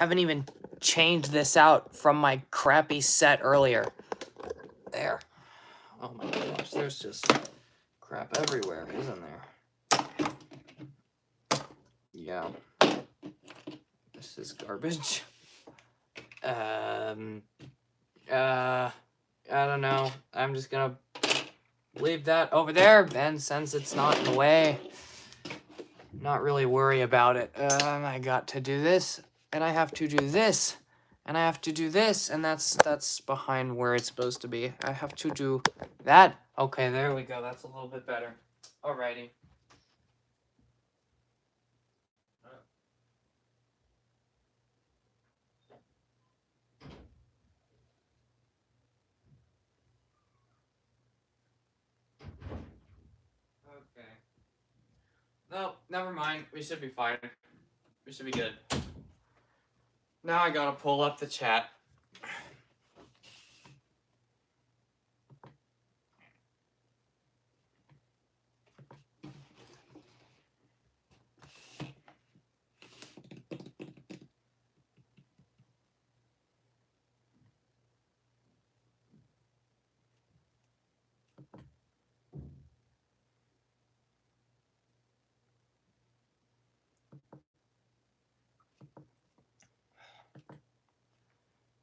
Haven't even changed this out from my crappy set earlier. There. Oh my gosh, there's just crap everywhere, isn't there? Yeah. This is garbage. I don't know. I'm just gonna leave that over there, and since it's not in the way, not really worry about it. I got to do this, and I have to do this, and I have to do this, and that's behind where it's supposed to be. I have to do that. Okay, there we go. That's a little bit better. Alrighty. Okay. No, never mind. We should be fine. We should be good. Now I gotta pull up the chat.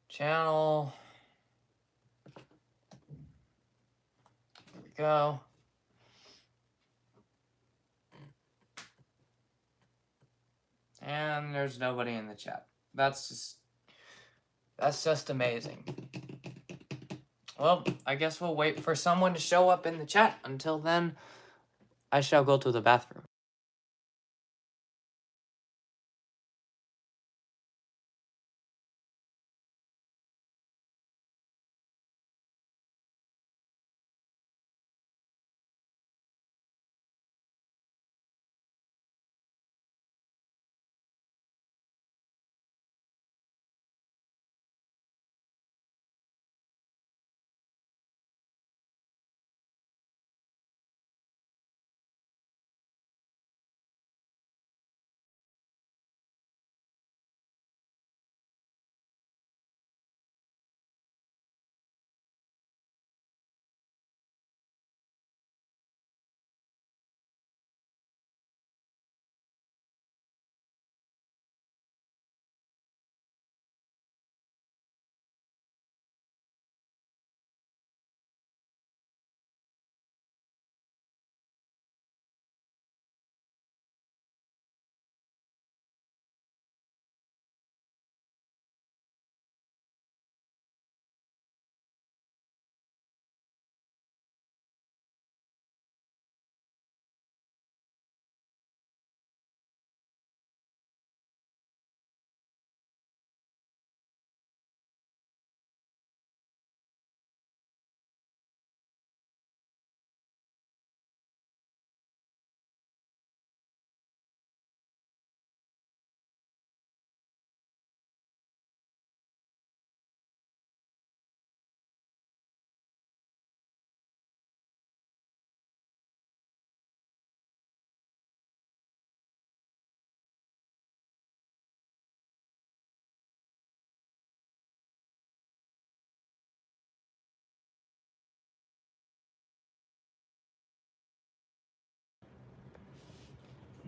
Channel. There we go. And there's nobody in the chat. That's just amazing. Well, I guess we'll wait for someone to show up in the chat. Until then, I shall go to the bathroom.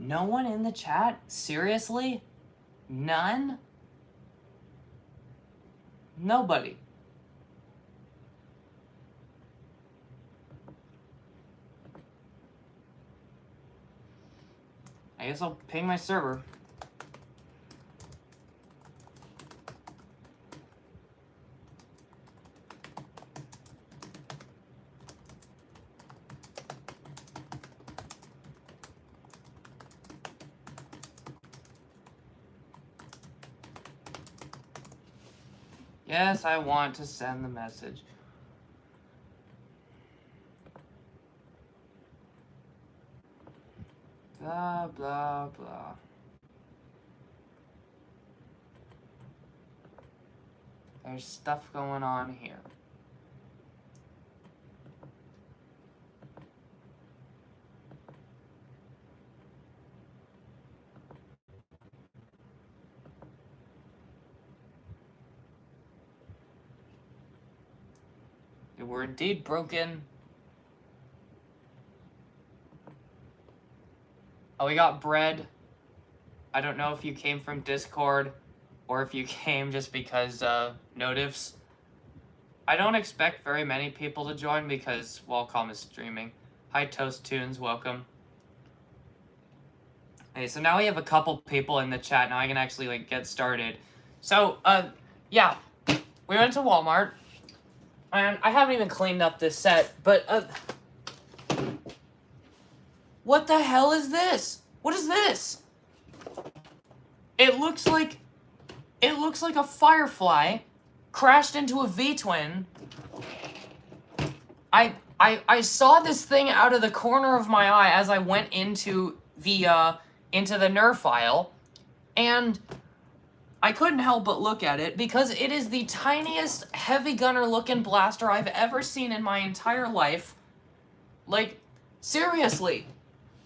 No one in the chat? Seriously? None? Nobody. I guess I'll ping my server. Yes, I want to send the message. Blah, blah, blah. There's stuff going on here. They were indeed broken. Oh, we got bread. I don't know if you came from Discord or if you came just because notifs. I don't expect very many people to join because Wallcom is streaming. Hi Toast Tunes, welcome. Okay, so now we have a couple people in the chat. Now I can actually like get started. So, yeah, we went to Walmart, and I haven't even cleaned up this set, but what the hell is this? What is this? It looks like a Firefly crashed into a V-twin. I saw this thing out of the corner of my eye as I went into the Nerf file, and I couldn't help but look at it because it is the tiniest heavy gunner looking blaster I've ever seen in my entire life. Like, seriously,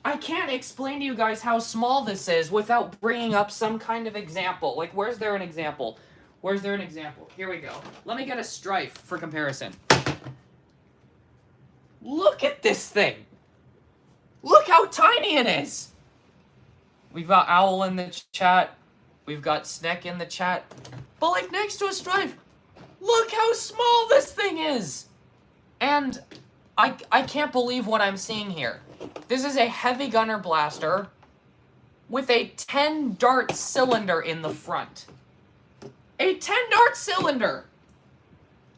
I can't explain to you guys how small this is without bringing up some kind of example. Like, where's there an example? Where's there an example? Here we go. Let me get a Strife for comparison. Look at this thing. Look how tiny it is. We've got Owl in the chat. We've got Sneck in the chat. But like next to a Strife, look how small this thing is. And I can't believe what I'm seeing here. This is a heavy gunner blaster with a 10 dart cylinder in the front. A 10 dart cylinder!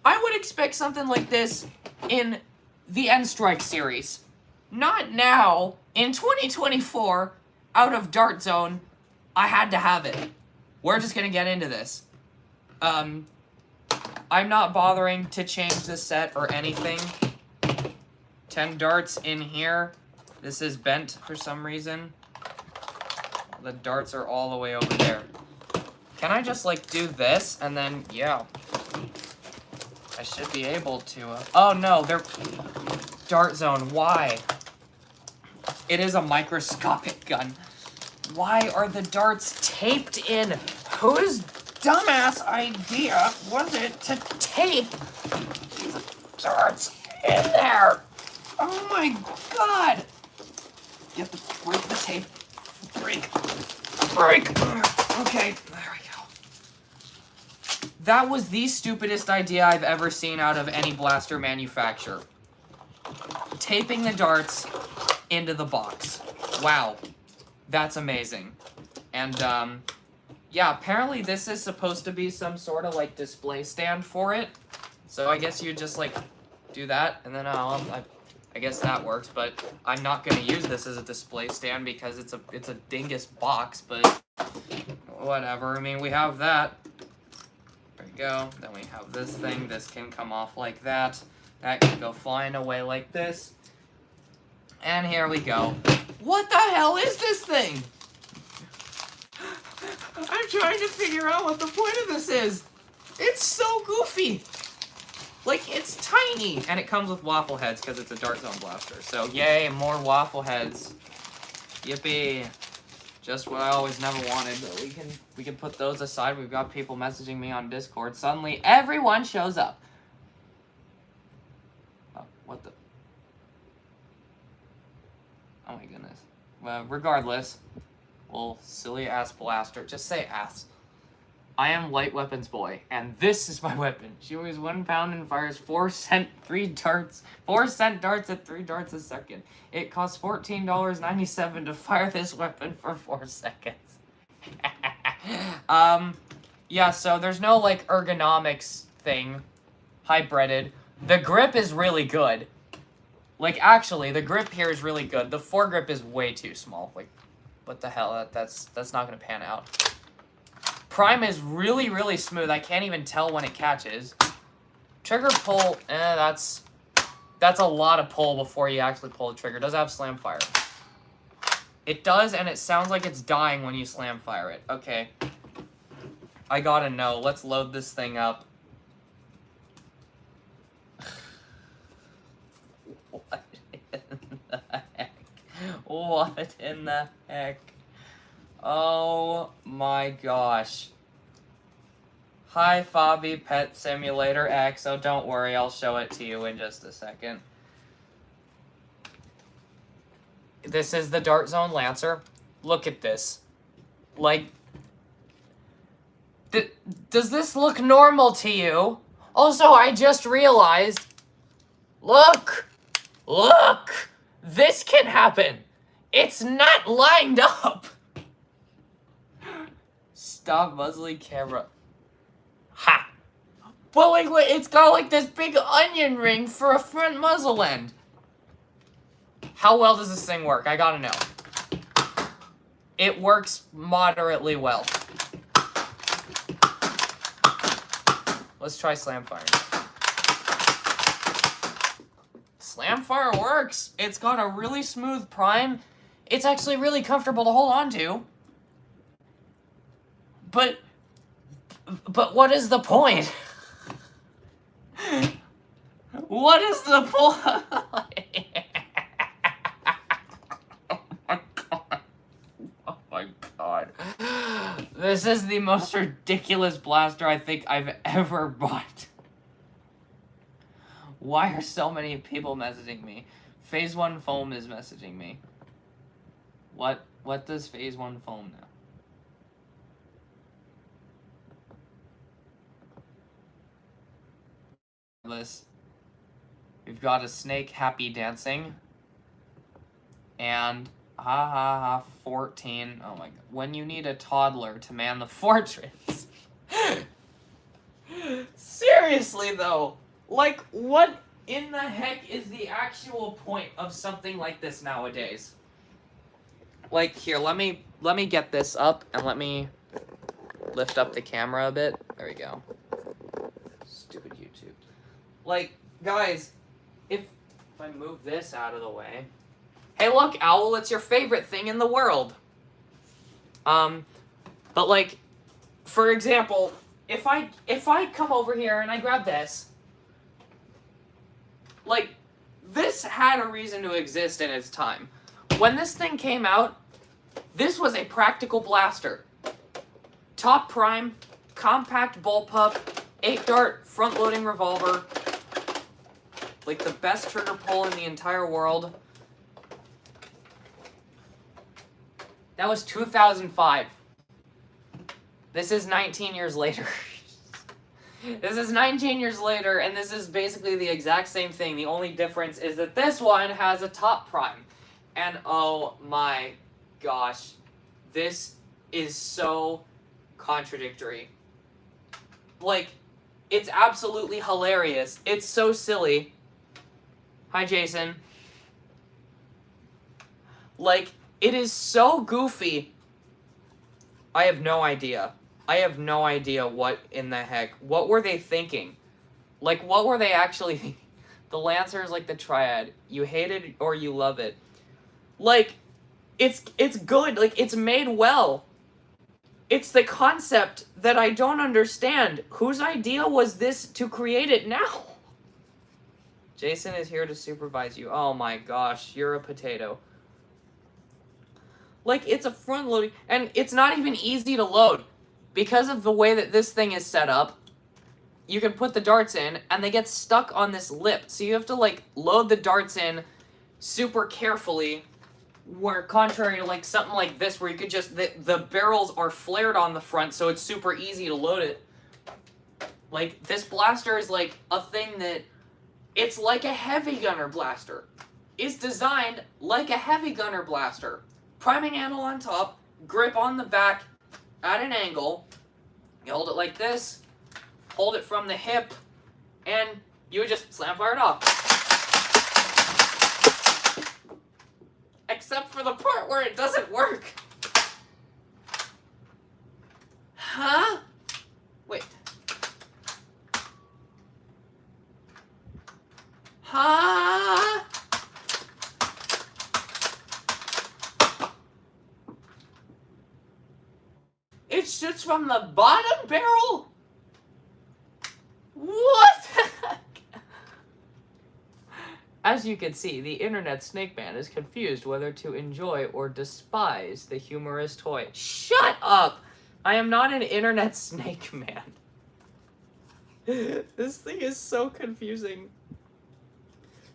I would expect something like this in the N-Strike series. Not now, in 2024, out of Dart Zone, I had to have it. We're just gonna get into this. I'm not bothering to change the set or anything. 10 darts in here. This is bent for some reason. The darts are all the way over there. Can I just like do this and then, yeah. I should be able to, oh no, they're, Dart Zone, why? It is a microscopic gun. Why are the darts taped in? Whose dumbass idea was it to tape the darts in there? Oh my god! You have to break the tape. Break. Okay, there we go. That was the stupidest idea I've ever seen out of any blaster manufacturer. Taping the darts into the box. Wow. That's amazing. And, yeah, apparently this is supposed to be some sort of, like, display stand for it. So I guess you just, like, do that, and then I guess that works, but I'm not going to use this as a display stand because it's a dingus box, but whatever. I mean, we have that. There we go. Then we have this thing. This can come off like that. That can go flying away like this. And here we go. What the hell is this thing? I'm trying to figure out what the point of this is. It's so goofy. Like, it's tiny. And it comes with waffle heads because it's a Dart Zone blaster. So, yay, more waffle heads. Yippee. Just what I always never wanted, but we can put those aside. We've got people messaging me on Discord. Suddenly, everyone shows up. Oh, what the? Oh my goodness. Well, regardless, well, silly ass blaster. Just say ass. I am Light Weapons Boy, and this is my weapon. She weighs 1 pound and fires 4 cent darts at 3 darts a second. It costs $14.97 to fire this weapon for 4 seconds. Yeah, so there's no, like, ergonomics thing. Hybrided. The grip is really good. Like, actually, the grip here is really good. The foregrip is way too small. Like, what the hell? That's not gonna pan out. Prime is really, really smooth. I can't even tell when it catches. Trigger pull, that's a lot of pull before you actually pull the trigger. It does have slam fire. It does, and it sounds like it's dying when you slam fire it. Okay. I gotta know. Let's load this thing up. What in the heck? What in the heck? Oh my gosh. Hi, Fabi Pet Simulator X. Oh, don't worry, I'll show it to you in just a second. This is the Dart Zone Lancer. Look at this. Like, does this look normal to you? Also, I just realized, look, this can happen. It's not lined up. Stop muzzling camera. Ha! But like, it's got like this big onion ring for a front muzzle end. How well does this thing work? I gotta know. It works moderately well. Let's try Slamfire. Slamfire works. It's got a really smooth prime. It's actually really comfortable to hold on to. But what is the point? What is the point? Oh my god. This is the most ridiculous blaster I think I've ever bought. Why are so many people messaging me? Phase 1 Foam is messaging me. What does Phase 1 Foam know? We've got a snake happy dancing. And 14. Oh my god. When you need a toddler to man the fortress. Seriously though. Like, what in the heck is the actual point of something like this nowadays? Like, here, let me get this up and let me lift up the camera a bit. There we go. Stupid YouTube. Like, guys, if I move this out of the way. Hey, look, Owl, it's your favorite thing in the world. But like, for example, if I come over here and I grab this, like, this had a reason to exist in its time. When this thing came out, this was a practical blaster. Top prime, compact bullpup, 8-dart front-loading revolver. Like, the best trigger pull in the entire world. That was 2005. This is 19 years later. This is 19 years later, and this is basically the exact same thing. The only difference is that this one has a top prime. And oh my gosh, this is so contradictory. Like, it's absolutely hilarious. It's so silly. Hi, Jason. Like, it is so goofy. I have no idea. I have no idea what in the heck. What were they thinking? Like, what were they actually thinking? The Lancer is like the triad. You hate it or you love it. Like, it's good. Like, it's made well. It's the concept that I don't understand. Whose idea was this to create it now? Jason is here to supervise you. Oh my gosh, you're a potato. Like, it's a front loading, and it's not even easy to load. Because of the way that this thing is set up, you can put the darts in, and they get stuck on this lip. So you have to, like, load the darts in super carefully, where contrary to, like, something like this, where you could just, the barrels are flared on the front, so it's super easy to load it. Like, this blaster is, like, a thing that, it's like a heavy gunner blaster. It's designed like a heavy gunner blaster. Priming handle on top, grip on the back at an angle. You hold it like this, hold it from the hip, and you would just slam fire it off. Except for the part where it doesn't work. Huh? Wait. Huh? It shoots from the bottom barrel? What the heck? As you can see, the internet snake man is confused whether to enjoy or despise the humorous toy. Shut up! I am not an internet snake man. This thing is so confusing.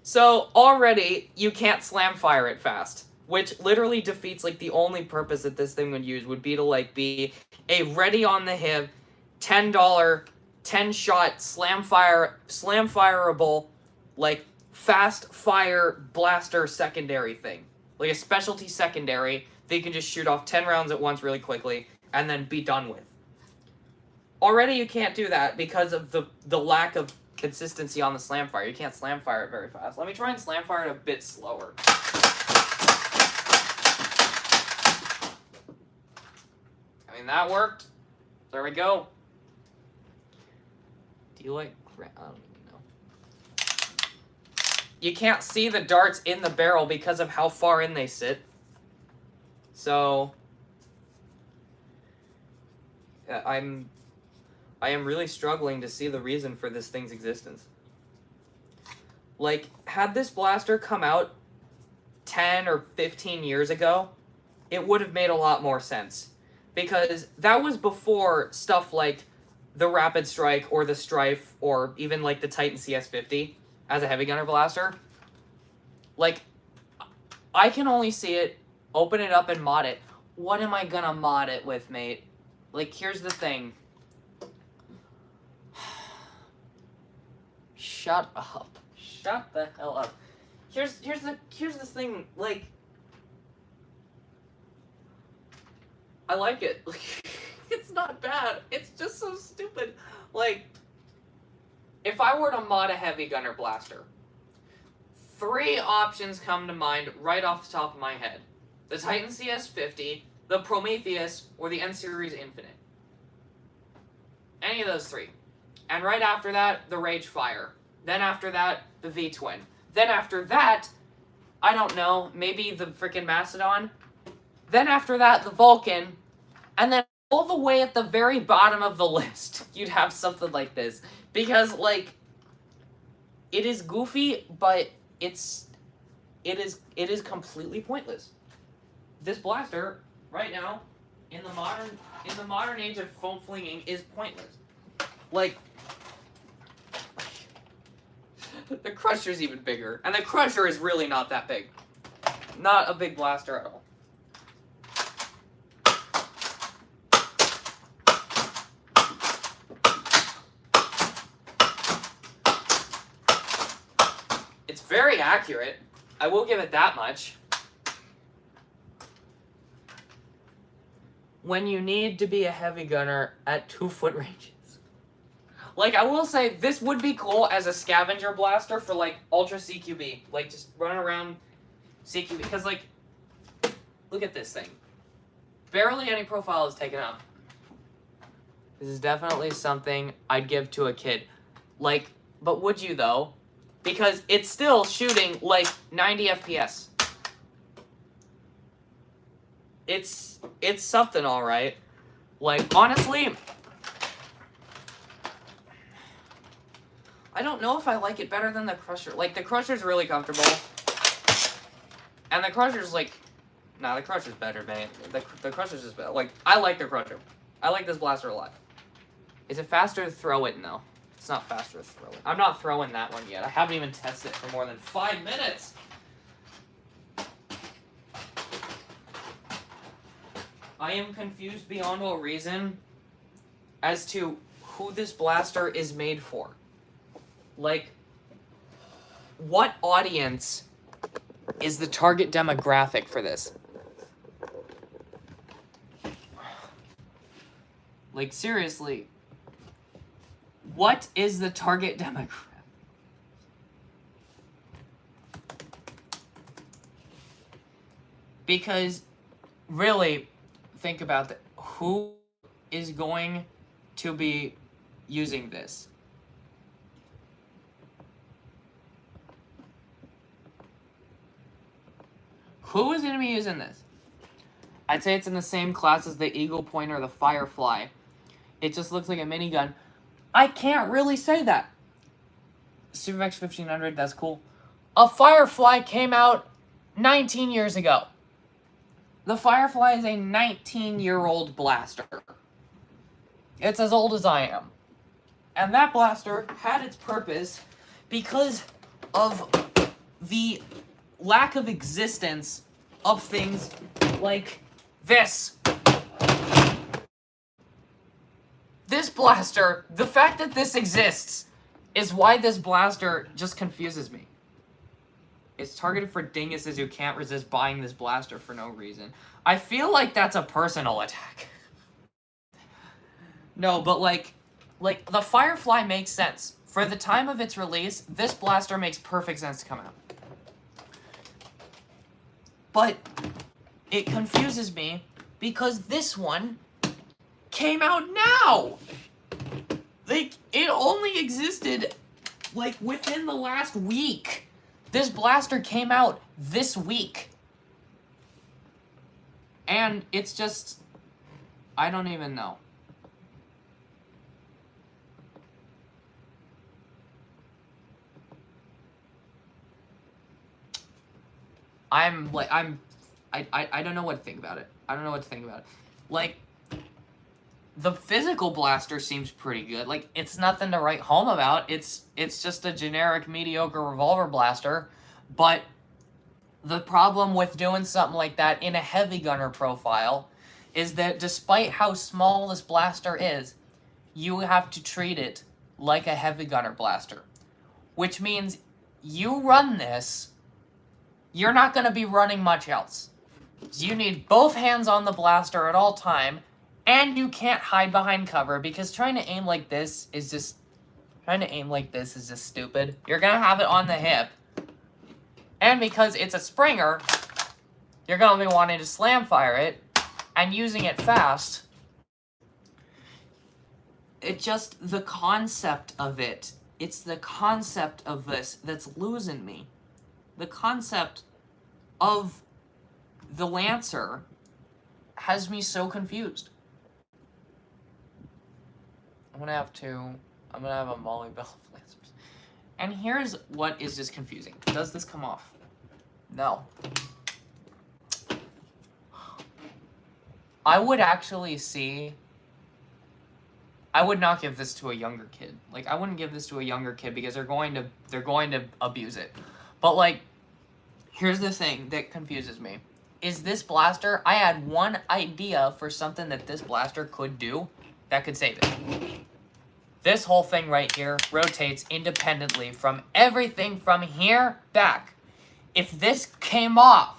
So already you can't slam fire it fast, which literally defeats like the only purpose that this thing would use would be to like be a ready on the hip, $10, 10-shot slam fireable, like fast fire blaster secondary thing, like a specialty secondary that you can just shoot off 10 rounds at once really quickly and then be done with. Already you can't do that because of the lack of consistency on the slam fire. You can't slam fire it very fast. Let me try and slam fire it a bit slower. I mean, that worked. There we go. Do you like... I don't even know. You can't see the darts in the barrel because of how far in they sit. So... I am really struggling to see the reason for this thing's existence. Like, had this blaster come out 10 or 15 years ago, it would have made a lot more sense. Because that was before stuff like the Rapid Strike or the Strife or even like the Titan CS50 as a heavy gunner blaster. Like, I can only see it, open it up and mod it. What am I gonna mod it with, mate? Like, here's the thing. Shut up. Shut the hell up. Here's the thing, like, I like it. It's not bad. It's just so stupid. Like, if I were to mod a heavy gunner blaster, 3 options come to mind right off the top of my head. The Titan CS50, the Prometheus, or the N-Series Infinite. Any of those 3. And right after that, the Rage Fire. Then after that, the V-Twin. Then after that, I don't know, maybe the freaking Macedon. Then after that, the Vulcan. And then all the way at the very bottom of the list, you'd have something like this. Because, like, it is goofy, but it is completely pointless. This blaster, right now, in the modern age of foam flinging, is pointless. Like, the Crusher's even bigger. And the Crusher is really not that big. Not a big blaster at all. It's very accurate. I will give it that much. When you need to be a heavy gunner at 2-foot ranges. Like, I will say, this would be cool as a scavenger blaster for, like, Ultra CQB. Like, just run around CQB. Because, like, look at this thing. Barely any profile is taken up. This is definitely something I'd give to a kid. Like, but would you, though? Because it's still shooting, like, 90 FPS. It's something, alright. Like, honestly, I don't know if I like it better than the Crusher. Like, the Crusher's really comfortable. And the Crusher's, like... Nah, the Crusher's better, man. The Crusher's just better. Like, I like the Crusher. I like this blaster a lot. Is it faster to throw it? No. It's not faster to throw it. I'm not throwing that one yet. I haven't even tested it for more than 5 minutes. I am confused beyond all reason as to who this blaster is made for. Like, what audience is the target demographic for this? Like, seriously, what is the target demographic? Because, really, think about that. Who is going to be using this? Who is going to be using this? I'd say it's in the same class as the Eagle Point or the Firefly. It just looks like a minigun. I can't really say that. SuperMax 1500, that's cool. A Firefly came out 19 years ago. The Firefly is a 19-year-old blaster. It's as old as I am. And that blaster had its purpose because of the lack of existence of things like this. This blaster, the fact that this exists, is why this blaster just confuses me. It's targeted for dinguses who can't resist buying this blaster for no reason. I feel like that's a personal attack. No, but like the Firefly makes sense. For the time of its release, this blaster makes perfect sense to come out. But it confuses me because this one came out now. Like, it only existed, like, within the last week. This blaster came out this week. And it's just, I don't even know. I don't know what to think about it. I don't know what to think about it. Like, the physical blaster seems pretty good. Like, it's nothing to write home about. It's just a generic, mediocre revolver blaster. But the problem with doing something like that in a heavy gunner profile is that despite how small this blaster is, you have to treat it like a heavy gunner blaster. Which means you run this, you're not going to be running much else. You need both hands on the blaster at all time, and you can't hide behind cover because trying to aim like this is just stupid. You're going to have it on the hip. And because it's a Springer, you're going to be wanting to slam fire it and using it fast. It just, the concept of it, it's the concept of this that's losing me. The concept of the Lancer has me so confused. I'm gonna have a Molly Bell of Lancers. And here's what is just confusing. Does this come off? No. I would not give this to a younger kid. Like, I wouldn't give this to a younger kid because they're going to abuse it. But, like, here's the thing that confuses me. Is this blaster, I had one idea for something that this blaster could do that could save it. This whole thing right here rotates independently from everything from here back. If this came off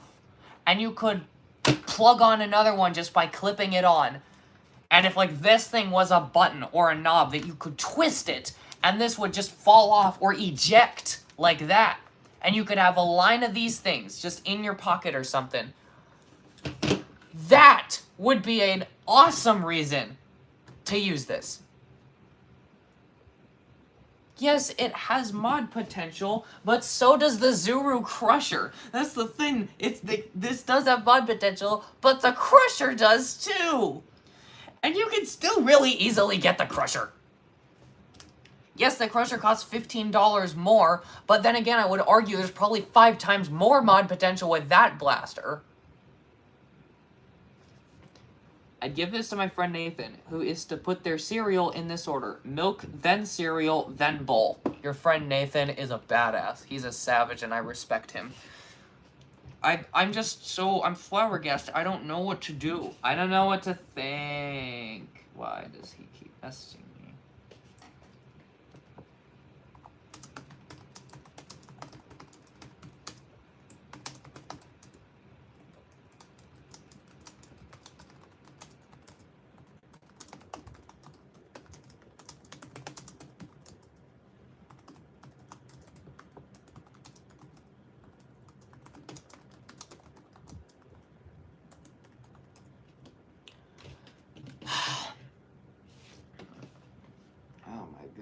and you could plug on another one just by clipping it on, and if, like, this thing was a button or a knob that you could twist it, and this would just fall off or eject like that, and you could have a line of these things just in your pocket or something, that would be an awesome reason to use this. Yes, it has mod potential, but so does the Zuru Crusher. That's the thing. This does have mod potential, but the Crusher does too. And you can still really easily get the Crusher. Yes, the Crusher costs $15 more, but then again, I would argue there's probably 5 times more mod potential with that blaster. I'd give this to my friend Nathan, who is to put their cereal in this order. Milk, then cereal, then bowl. Your friend Nathan is a badass. He's a savage, and I respect him. I'm flabbergasted. I don't know what to do. I don't know what to think. Why does he keep messaging me?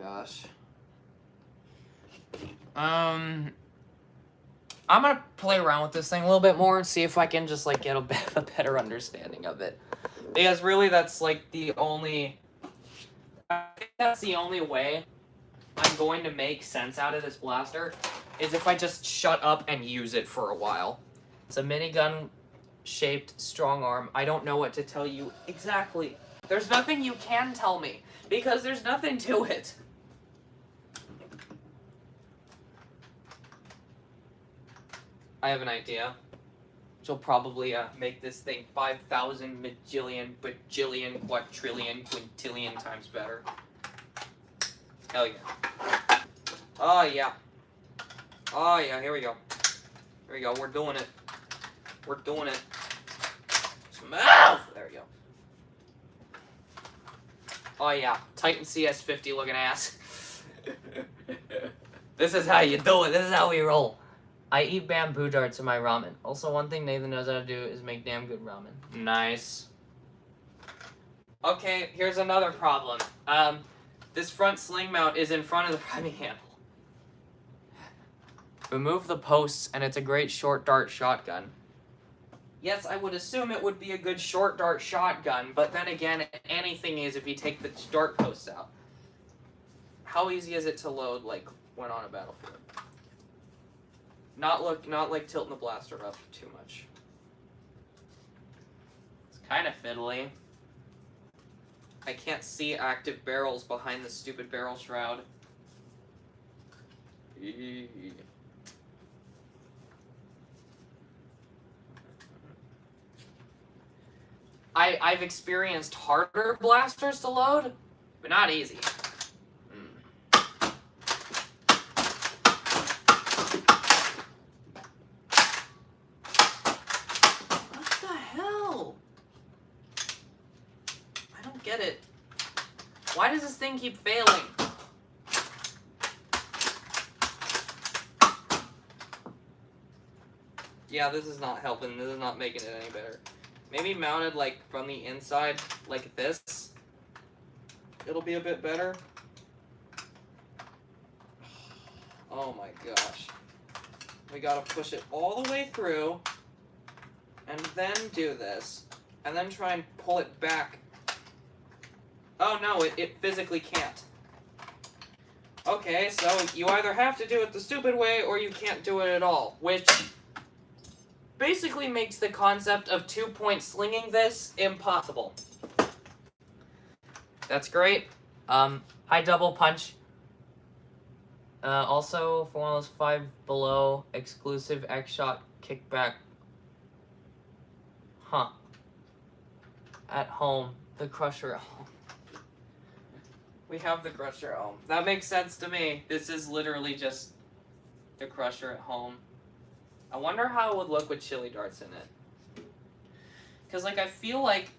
Gosh. I'm gonna play around with this thing a little bit more and see if I can just, like, get a bit of a better understanding of it. Because really that's, like, I think that's the only way I'm going to make sense out of this blaster is if I just shut up and use it for a while. It's a minigun shaped strong arm. I don't know what to tell you exactly. There's nothing you can tell me because there's nothing to it. I have an idea. Which will probably make this thing 5,000 majillion, bajillion, quadrillion, quintillion times better. Hell yeah. Oh yeah. Oh yeah, here we go. Here we go, we're doing it. We're doing it. Mouth! There we go. Oh yeah, Titan CS50 looking ass. This is how you do it. This is how we roll. I eat bamboo darts in my ramen. Also, one thing Nathan knows how to do is make damn good ramen. Nice. Okay, here's another problem. This front sling mount is in front of the priming handle. Remove the posts, and it's a great short dart shotgun. Yes, I would assume it would be a good short dart shotgun, but then again, anything is if you take the dart posts out. How easy is it to load, like, when on a battlefield? Not like tilting the blaster up too much. It's kind of fiddly. I can't see active barrels behind the stupid barrel shroud. I've experienced harder blasters to load, but not easy. What the hell? I don't get it. Why does this thing keep failing? Yeah, this is not helping. This is not making it any better. Maybe mounted, like, from the inside, like this. It'll be a bit better. Oh my gosh. We gotta push it all the way through, and then do this, and then try and pull it back. Oh no, it physically can't. Okay, so you either have to do it the stupid way, or you can't do it at all, which basically makes the concept of 2-point slinging this impossible. That's great. High double punch. Also, for one of those 5 below, exclusive X-Shot kickback. Huh. At home. The Crusher at home. We have the Crusher at home. That makes sense to me. This is literally just the Crusher at home. I wonder how it would look with chili darts in it. Because, like, I feel like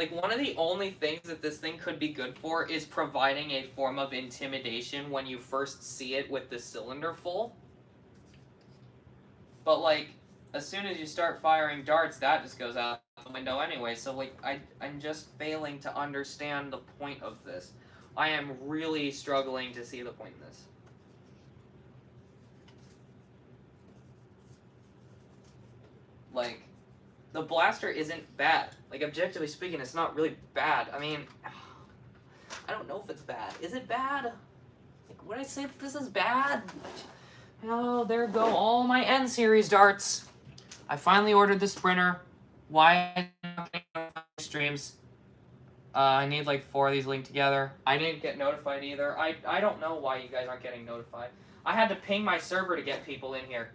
one of the only things that this thing could be good for is providing a form of intimidation when you first see it with the cylinder full. But, like, as soon as you start firing darts, that just goes out the window anyway. So, like, I'm just failing to understand the point of this. I am really struggling to see the point in this. Like, the blaster isn't bad. Like, objectively speaking, it's not really bad. I mean, I don't know if it's bad. Is it bad? Like, would I say that this is bad? Oh, there go all my N-series darts. I finally ordered the Sprinter. Why not getting streams? I need like 4 of these linked together. I didn't get notified either. I don't know why you guys aren't getting notified. I had to ping my server to get people in here.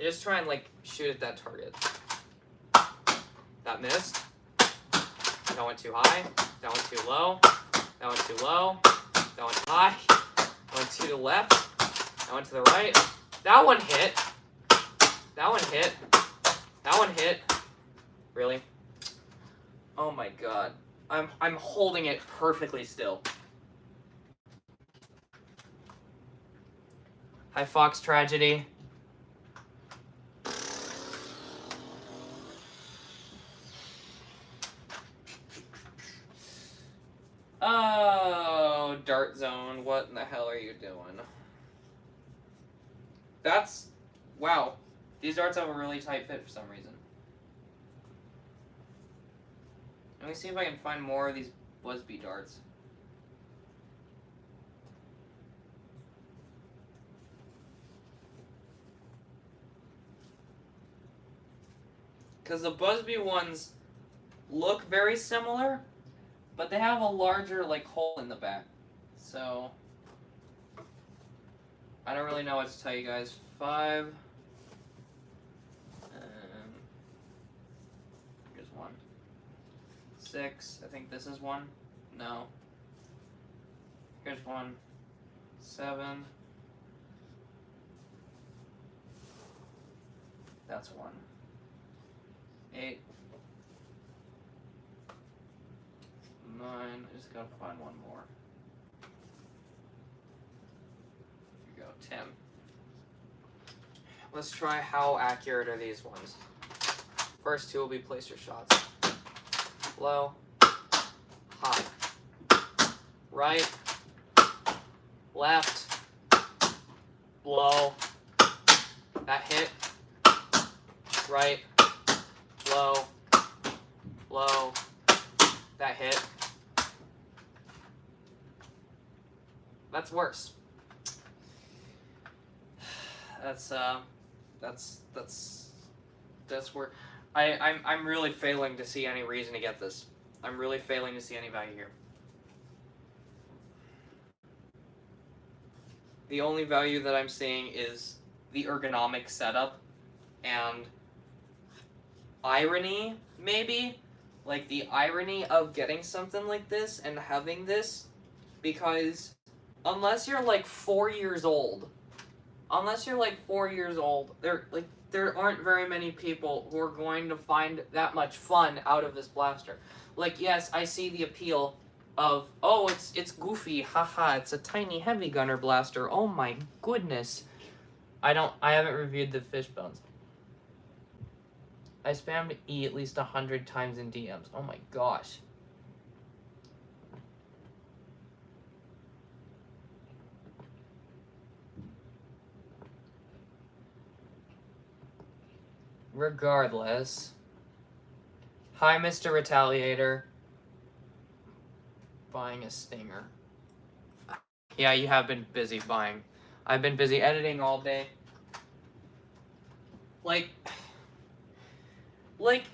Just try and, like, shoot at that target. That missed. That went too high. That went too low. That went too low. That went high. That went to the left. That went to the right. That one hit. That one hit. That one hit. Really? Oh my god. I'm holding it perfectly still. Hi, Fox Tragedy. Oh, Dart Zone, what in the hell are you doing? That's... wow. These darts have a really tight fit for some reason. Let me see if I can find more of these Busby darts. Because the Busby ones look very similar, but they have a larger, like, hole in the back. So, I don't really know what to tell you guys. 5. Here's 1. 6. I think this is 1. No. Here's 1. 7. That's 1. 8. 9. I just gotta find one more. Here you go. 10. Let's try how accurate are these ones. First 2 will be placer shots. Low, high, right, left, low, that hit, right, low, low, that hit. That's worse. That's where I'm really failing to see any reason to get this. I'm really failing to see any value here. The only value that I'm seeing is the ergonomic setup and irony, maybe? Like the irony of getting something like this and having this, because unless you're like 4 years old, there aren't very many people who are going to find that much fun out of this blaster. Like, yes, I see the appeal of, oh, it's goofy, haha, it's a tiny heavy gunner blaster, oh my goodness. I haven't reviewed the Fishbones. I spammed E at least 100 times in DMs. Oh my gosh. Regardless. Hi, Mr. Retaliator. Buying a Stinger. Yeah, you have been busy buying. I've been busy editing all day. Like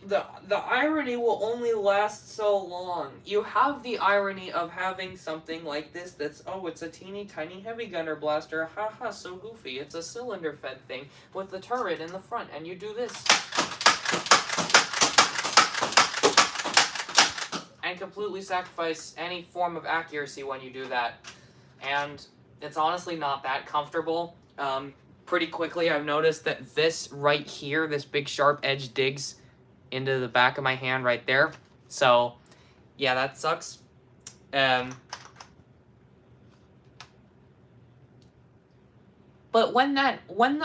the irony will only last so long. You have the irony of having something like this that's, oh, it's a teeny tiny heavy gunner blaster, haha, so goofy. It's a cylinder fed thing with the turret in the front, and you do this. And completely sacrifice any form of accuracy when you do that. And it's honestly not that comfortable. Pretty quickly I've noticed that this right here, this big sharp edge digs into the back of my hand right there. So, yeah, that sucks. But when the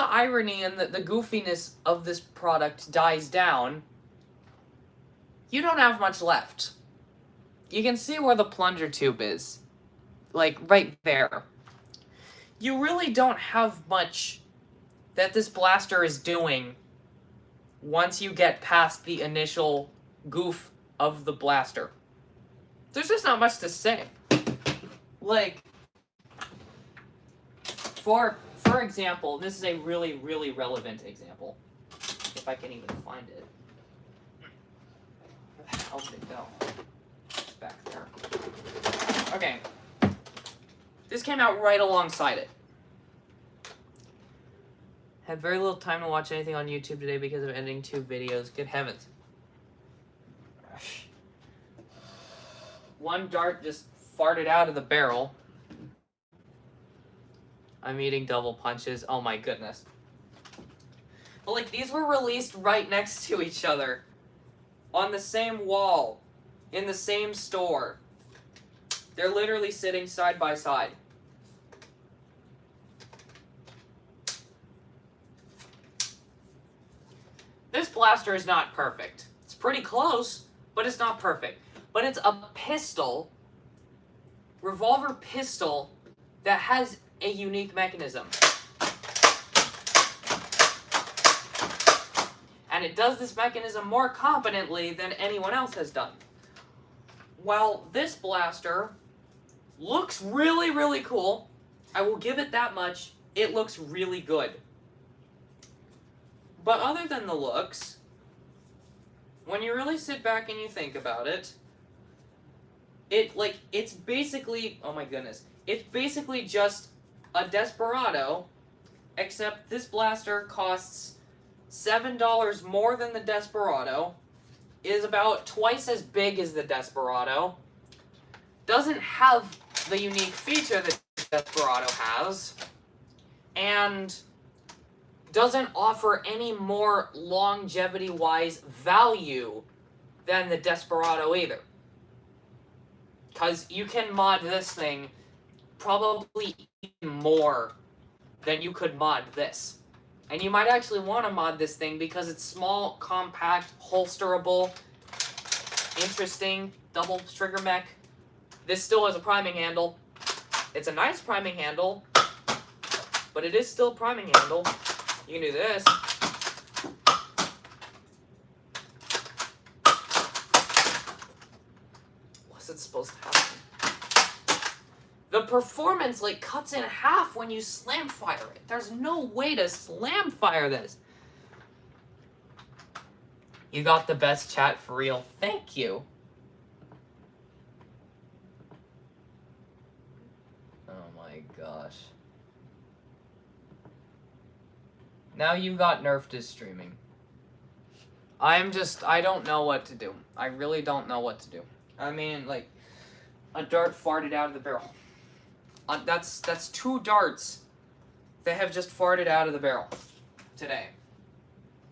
irony and the goofiness of this product dies down, you don't have much left. You can see where the plunger tube is. Like, right there. You really don't have much that this blaster is doing once you get past the initial goof of the blaster. There's just not much to say. Like, for example, this is a really, really relevant example. If I can even find it. Where the hell did it go? It's back there. Okay. This came out right alongside it. Had very little time to watch anything on YouTube today because of editing 2 videos. Good heavens. One dart just farted out of the barrel. I'm eating double punches. Oh my goodness. But like, these were released right next to each other. On the same wall. In the same store. They're literally sitting side by side. This blaster is not perfect. It's pretty close, but it's not perfect. But it's a pistol, revolver pistol, that has a unique mechanism. And it does this mechanism more competently than anyone else has done. While this blaster looks really, really cool, I will give it that much, it looks really good. But other than the looks, when you really sit back and you think about it, it's basically, oh my goodness, it's basically just a Desperado, except this blaster costs $7 more than the Desperado, is about twice as big as the Desperado, doesn't have the unique feature that Desperado has, and doesn't offer any more longevity-wise value than the Desperado either. Because you can mod this thing probably even more than you could mod this. And you might actually want to mod this thing because it's small, compact, holsterable, interesting, double trigger mech. This still has a priming handle. It's a nice priming handle, but it is still a priming handle. You can do this. What's it supposed to happen? The performance like cuts in half when you slam fire it. There's no way to slam fire this. You got the best chat for real. Thank you. Oh my gosh. Now you got nerfed as streaming. I don't know what to do. I really don't know what to do. I mean, like, a dart farted out of the barrel. That's 2 darts that have just farted out of the barrel today.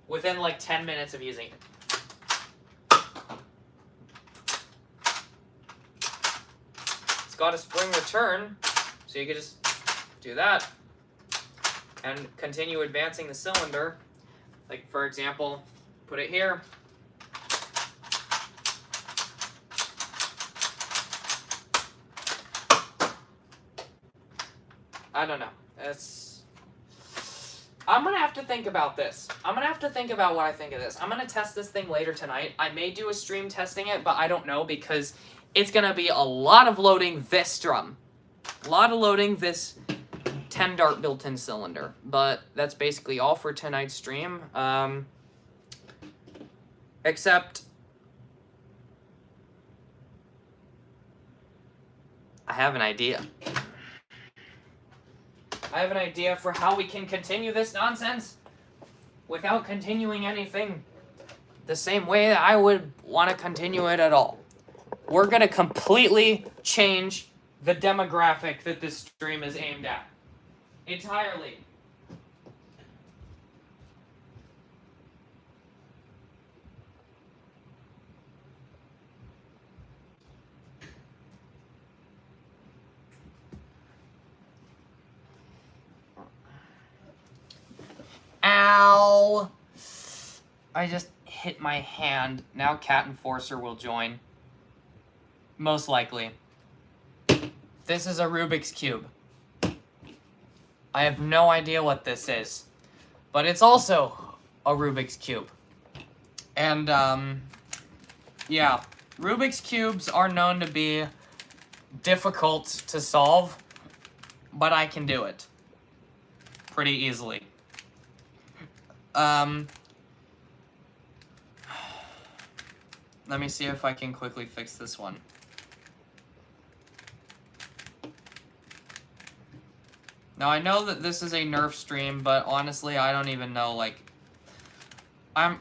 Within like 10 minutes of using it. It's got a spring return, so you can just do that and continue advancing the cylinder. Like, for example, put it here. I don't know. I'm going to have to think about this. I'm going to have to think about what I think of this. I'm going to test this thing later tonight. I may do a stream testing it, but I don't know because it's going to be a lot of loading this drum. A lot of loading this 10 dart built-in cylinder. But that's basically all for tonight's stream. Except I have an idea. I have an idea for how we can continue this nonsense without continuing anything the same way that I would want to continue it at all. We're going to completely change the demographic that this stream is aimed at. Entirely. Ow! I just hit my hand. Now Cat Enforcer will join. Most likely. This is a Rubik's Cube. I have no idea what this is. But it's also a Rubik's Cube. And, yeah. Rubik's Cubes are known to be difficult to solve, but I can do it pretty easily. Let me see if I can quickly fix this one. Now, I know that this is a Nerf stream, but honestly, I don't even know, like... I'm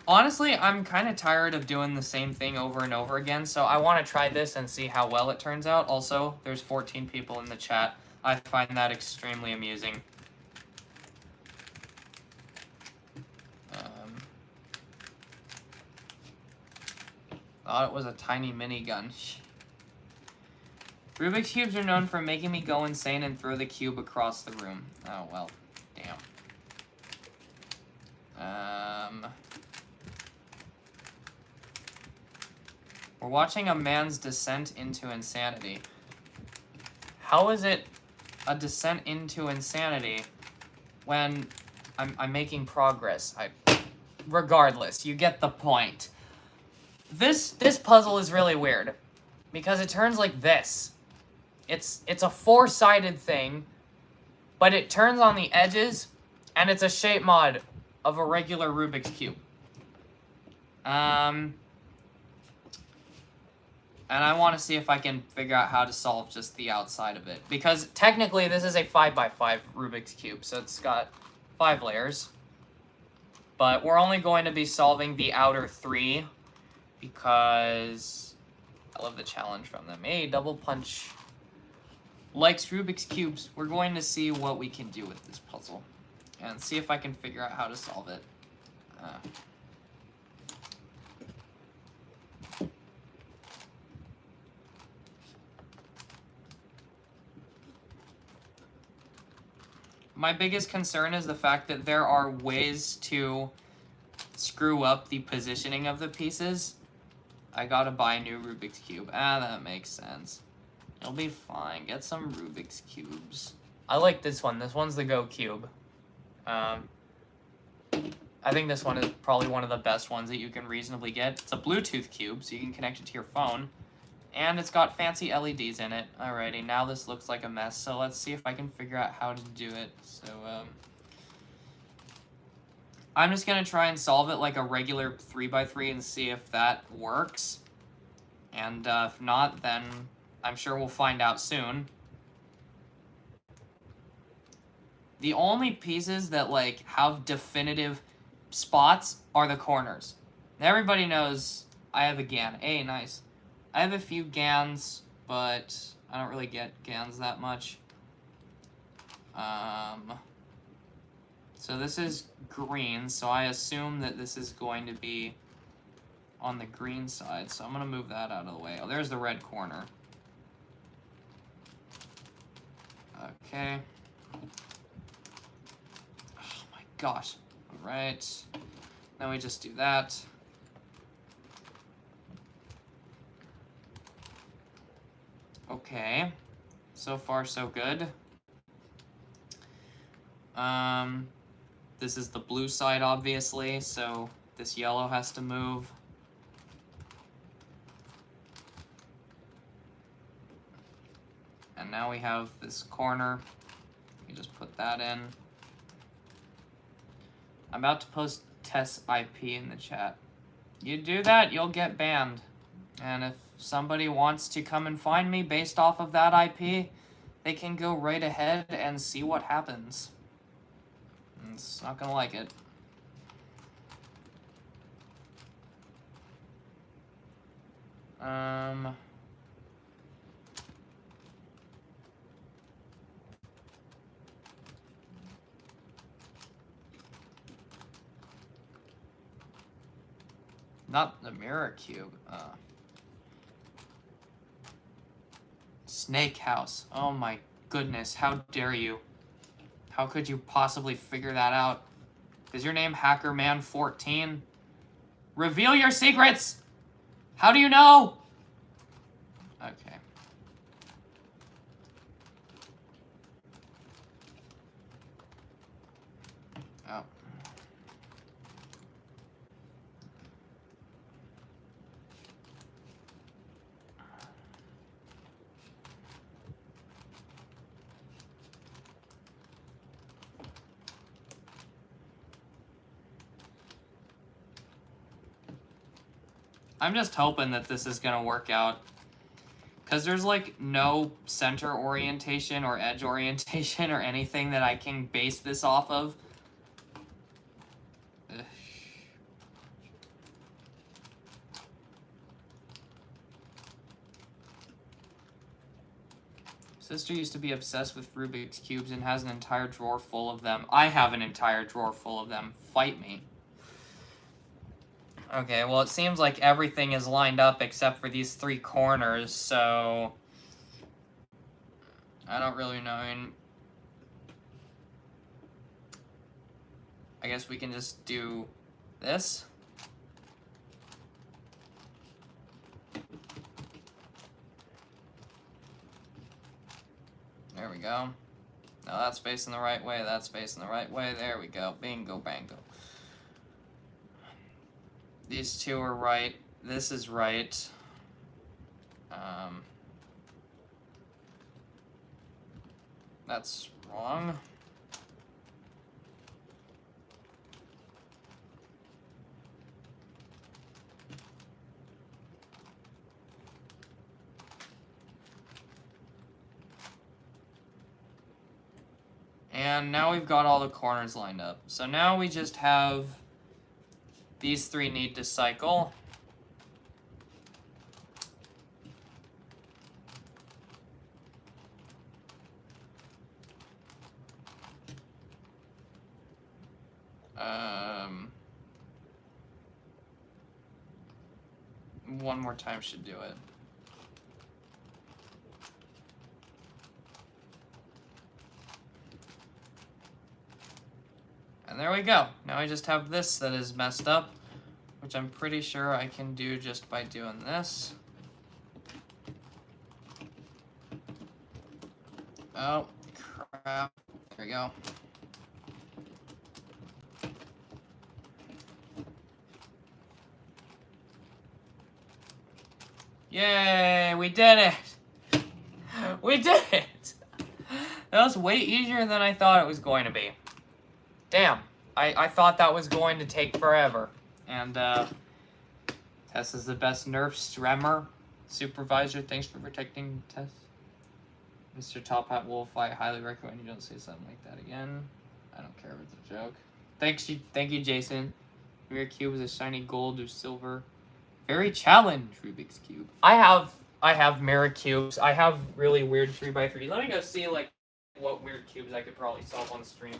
kind of tired of doing the same thing over and over again, so I want to try this and see how well it turns out. Also, there's 14 people in the chat. I find that extremely amusing. Thought it was a tiny minigun. Rubik's Cubes are known for making me go insane and throw the cube across the room. Oh, well. Damn. We're watching a man's descent into insanity. How is it a descent into insanity when I'm making progress? Regardless, you get the point. This puzzle is really weird because it turns like this. It's a 4-sided thing, but it turns on the edges, and it's a shape mod of a regular Rubik's Cube. And I want to see if I can figure out how to solve just the outside of it. Because technically this is a 5x5 Rubik's Cube, so it's got 5 layers. But we're only going to be solving the outer 3 because I love the challenge from them. Hey, Double Punch likes Rubik's Cubes. We're going to see what we can do with this puzzle and see if I can figure out how to solve it. My biggest concern is the fact that there are ways to screw up the positioning of the pieces. I gotta buy a new Rubik's Cube. That makes sense. It'll be fine. Get some Rubik's Cubes. I like this one. This one's the Go Cube. I think this one is probably one of the best ones that you can reasonably get. It's a Bluetooth cube, so you can connect it to your phone. And it's got fancy LEDs in it. Alrighty, now this looks like a mess, so let's see if I can figure out how to do it. So, I'm just gonna try and solve it like a regular 3x3 and see if that works. And if not, then I'm sure we'll find out soon. The only pieces that, like, have definitive spots are the corners. Everybody knows I have a GAN. Hey, nice. I have a few GANs, but I don't really get GANs that much. So this is green, so I assume that this is going to be on the green side. So I'm going to move that out of the way. Oh, there's the red corner. Okay. Oh my gosh. All right. Now we just do that. Okay. So far, so good. This is the blue side, obviously, so this yellow has to move. And now we have this corner. We just put that in. I'm about to post Tess IP in the chat. You do that, you'll get banned. And if somebody wants to come and find me based off of that IP, they can go right ahead and see what happens. It's not gonna like it. Not the mirror cube. Snake House. Oh my goodness, how dare you? How could you possibly figure that out? Is your name HackerMan14? Reveal your secrets! How do you know? Okay. Oh. I'm just hoping that this is gonna work out. Because there's like no center orientation or edge orientation or anything that I can base this off of. Ugh. Sister used to be obsessed with Rubik's Cubes and has an entire drawer full of them. I have an entire drawer full of them. Fight me. Okay, well, it seems like everything is lined up except for these 3 corners, so I don't really know. I guess we can just do this. There we go. Now that's facing the right way, that's facing the right way. There we go. Bingo, bango. These 2 are right. This is right. That's wrong. And now we've got all the corners lined up. So now we just have these three need to cycle. One more time should do it. And there we go. Now I just have this that is messed up, which I'm pretty sure I can do just by doing this. Oh, crap. There we go. Yay, we did it! We did it! That was way easier than I thought it was going to be. Damn, I thought that was going to take forever. And, Tess is the best Nerf Stremmer. Supervisor, thanks for protecting Tess. Mr. Top Hat Wolf, I highly recommend you don't say something like that again. I don't care if it's a joke. Thank you, Jason. Mirror Cube is a shiny gold or silver. Very challenged, Rubik's Cube. I have mirror cubes. I have really weird 3x3. Let me go see, like, what weird cubes I could probably solve on stream.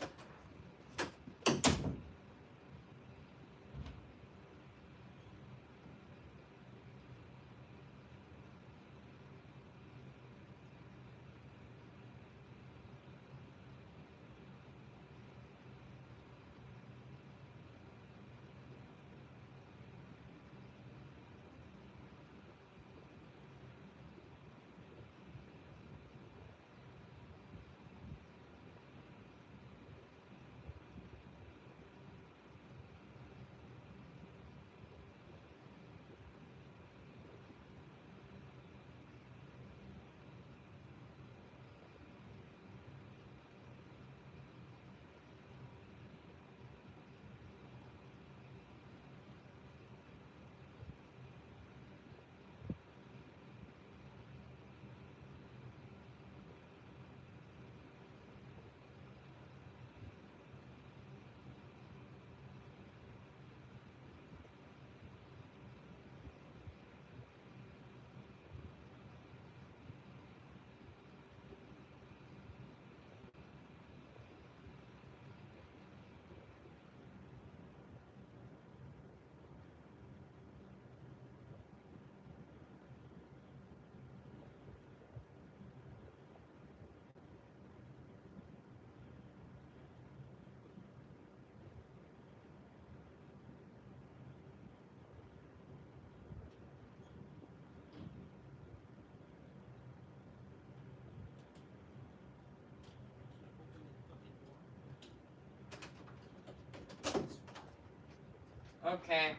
Okay,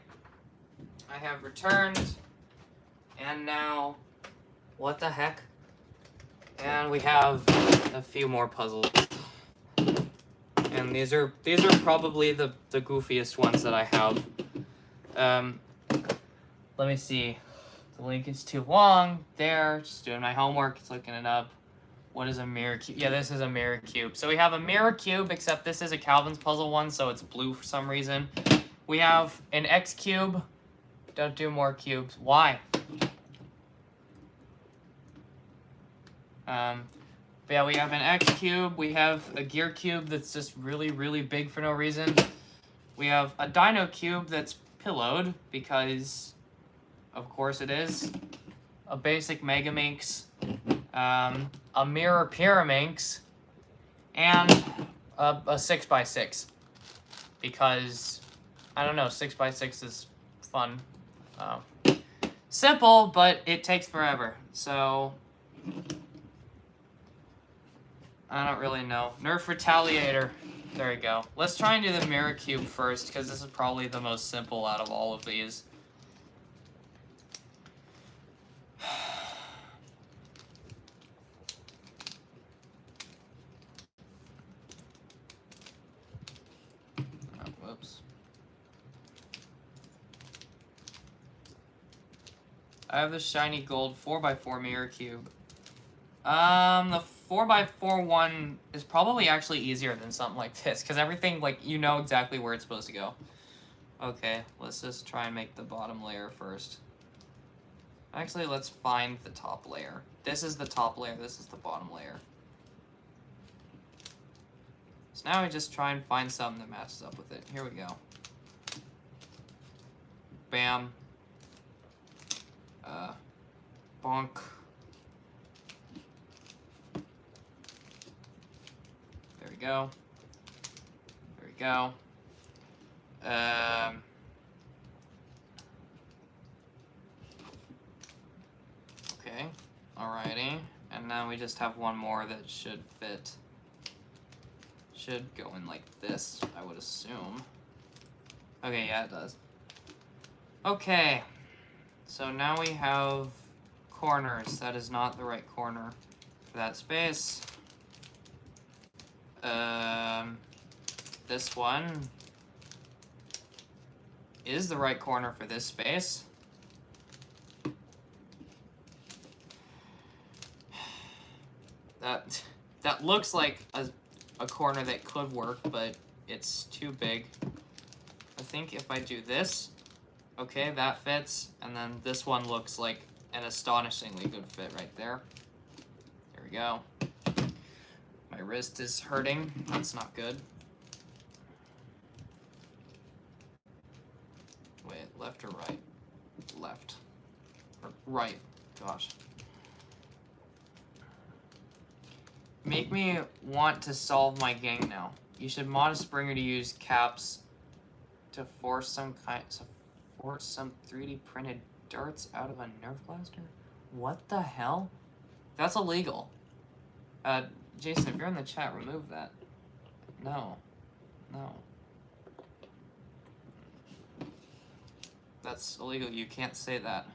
I have returned, and now, what the heck? And we have a few more puzzles. And these are probably the goofiest ones that I have. Let me see. The link is too long. There, just doing my homework, it's looking it up. What is a mirror cube? Yeah, this is a mirror cube. So we have a mirror cube, except this is a Calvin's puzzle one, so it's blue for some reason. We have an X cube. Don't do more cubes. Why? But yeah, we have an X cube. We have a gear cube that's just really, really big for no reason. We have a Dino cube that's pillowed, because of course it is. A basic Megaminx. A mirror Pyraminx. And a 6x6. Because, I don't know, 6x6 is fun. Simple, but it takes forever. So, I don't really know. Nerf Retaliator. There we go. Let's try and do the mirror cube first, because this is probably the most simple out of all of these. Whoops. I have the shiny gold 4x4 mirror cube. The 4x4 one is probably actually easier than something like this, because everything, like, you know exactly where it's supposed to go. Okay, let's just try and make the bottom layer first. Actually, let's find the top layer. This is the top layer, this is the bottom layer. So now we just try and find something that matches up with it. Here we go. Bam. Bonk. There we go. There we go. Okay. Alrighty. And now we just have one more that should fit. Should go in like this, I would assume. Okay, yeah, it does. Okay. So now we have corners. That is not the right corner for that space. This one is the right corner for this space. That looks like a corner that could work, but it's too big. I think if I do this, okay, that fits, and then this one looks like an astonishingly good fit right there. There we go. My wrist is hurting. That's not good. Wait, left or right? Left. Or right. Gosh. Make me want to solve my gang now. You should mod a Springer to use caps to force some 3D printed darts out of a Nerf blaster? What the hell? That's illegal. Jason, if you're in the chat, remove that. No. No. That's illegal. You can't say that.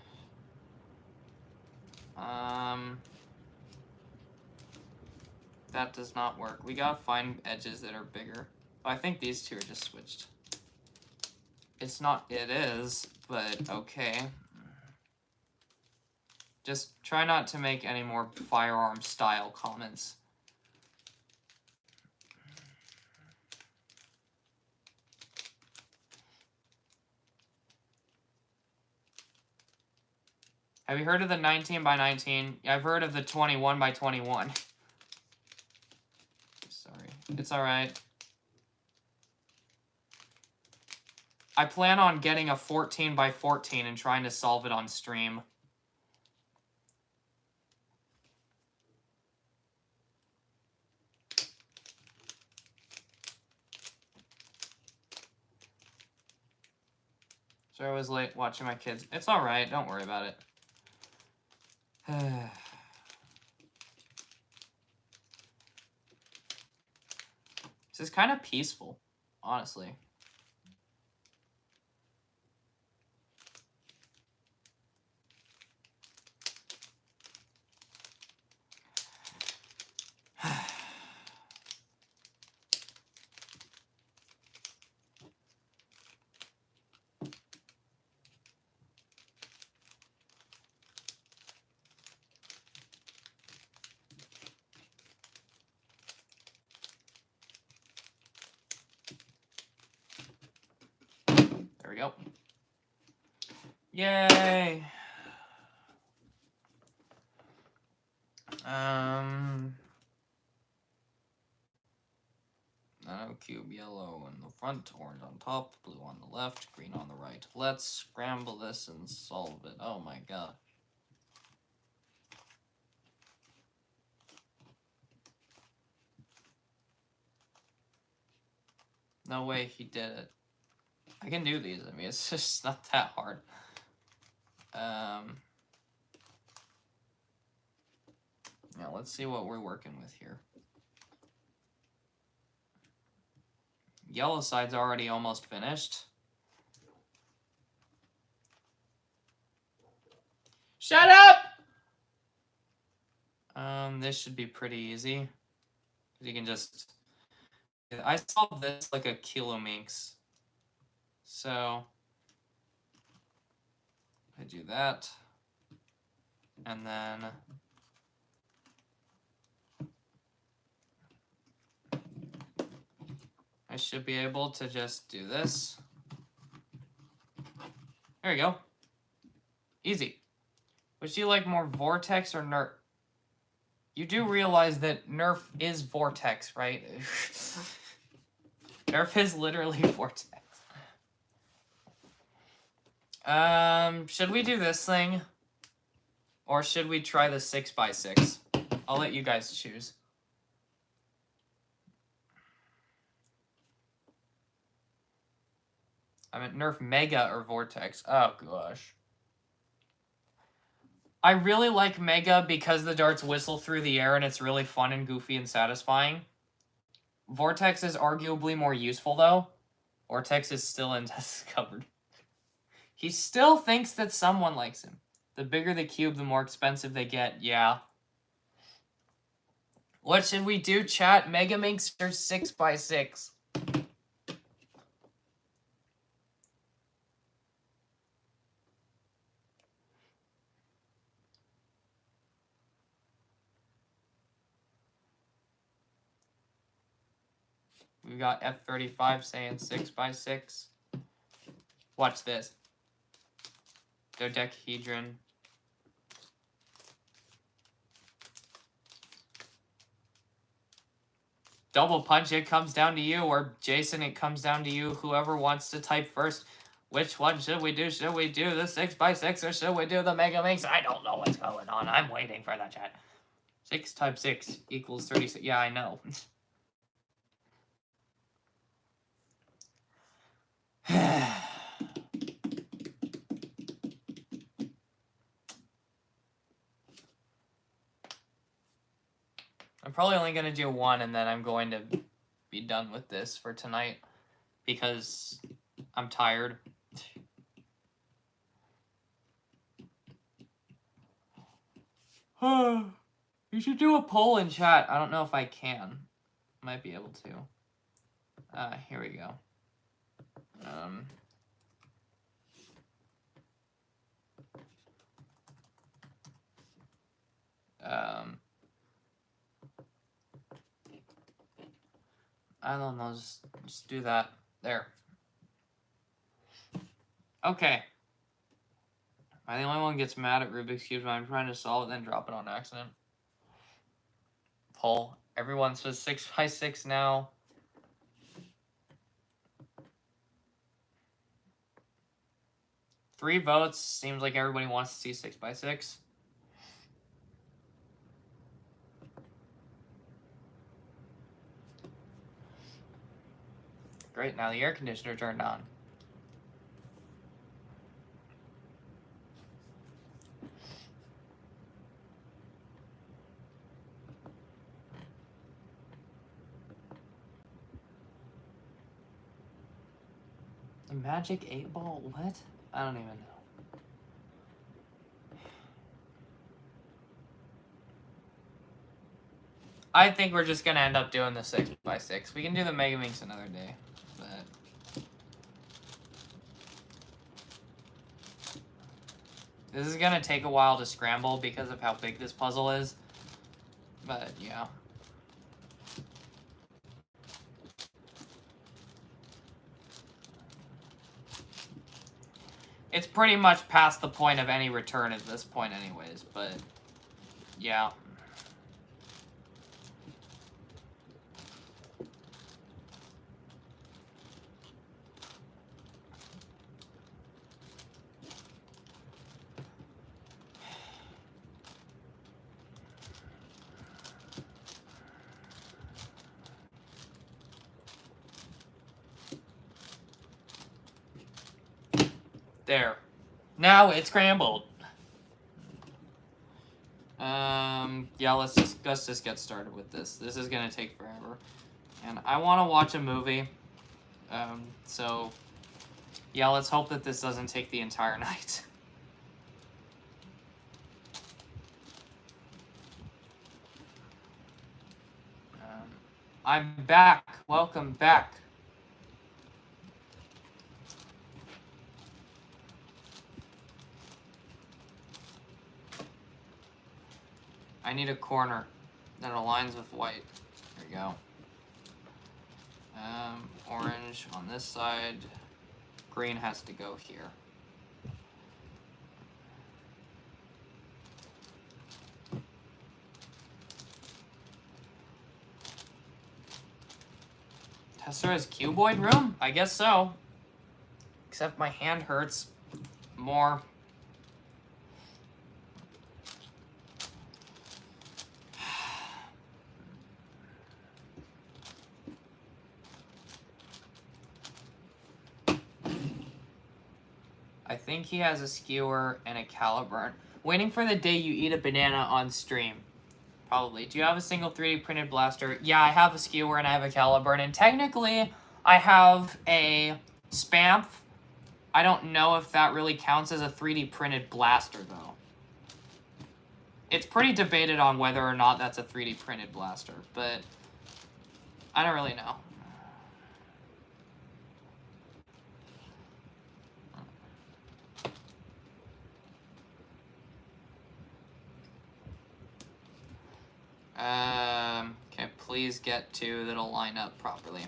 That does not work. We gotta find edges that are bigger. Oh, I think these two are just switched. It's not, it is, but okay. Just try not to make any more firearm style comments. Have you heard of the 19 by 19? Yeah, I've heard of the 21 by 21. Sorry. It's alright. I plan on getting a 14 by 14 and trying to solve it on stream. Sorry I was late watching my kids. It's alright, don't worry about it. This is kind of peaceful, honestly. There we go. Yay! Nano cube yellow in the front, orange on top, blue on the left, green on the right. Let's scramble this and solve it. Oh my god. No way he did it. I can do these. I mean, it's just not that hard. Now let's see what we're working with here. Yellow side's already almost finished. Shut up! This should be pretty easy. You can just... I solved this like a Kilominx. So... I do that. And then... I should be able to just do this. There we go. Easy. Would you like more Vortex or Nerf? You do realize that Nerf is Vortex, right? Nerf is literally Vortex. Should we do this thing? Or should we try the 6x6? I'll let you guys choose. I meant Nerf Mega or Vortex. Oh, gosh. I really like Mega because the darts whistle through the air and it's really fun and goofy and satisfying. Vortex is arguably more useful, though. Vortex is still undiscovered. He still thinks that someone likes him. The bigger the cube, the more expensive they get. Yeah. What should we do, chat? Mega Minx or 6x6? We got F35 saying 6x6. Watch this. Dodecahedron. Double punch, it comes down to you, or Jason, it comes down to you. Whoever wants to type first. Which one should we do? Should we do the 6x6 or should we do the Mega Minx? I don't know what's going on. I'm waiting for the chat. 6 times 6 equals 36. Yeah, I know. I'm probably only going to do one, and then I'm going to be done with this for tonight because I'm tired. You should do a poll in chat. I don't know if I can. Might be able to. Here we go. I don't know, just do that. There. Okay. Am I the only one who gets mad at Rubik's Cube when I'm trying to solve it and then drop it on accident? Poll. Everyone says 6x6 now. Three votes. Seems like everybody wants to see 6x6. Great, now the air conditioner turned on. The magic 8-ball? What? I don't even know. I think we're just gonna end up doing the 6x6. We can do the Mega Minx another day, but this is gonna take a while to scramble because of how big this puzzle is. But yeah. It's pretty much past the point of any return at this point anyways, but yeah. There. Now it's scrambled. Yeah, let's just get started with this. This is gonna take forever. And I wanna watch a movie. So yeah, let's hope that this doesn't take the entire night. I'm back. Welcome back. I need a corner that aligns with white. There we go. Orange on this side. Green has to go here. Tessera's cuboid room? I guess so. Except my hand hurts more. I think he has a skewer and a caliburn. Waiting for the day you eat a banana on stream. Probably. Do you have a single 3D printed blaster? Yeah, I have a skewer and I have a caliburn. And technically, I have a Spamf. I don't know if that really counts as a 3D printed blaster, though. It's pretty debated on whether or not that's a 3D printed blaster, but I don't really know. Okay, please get two that'll line up properly.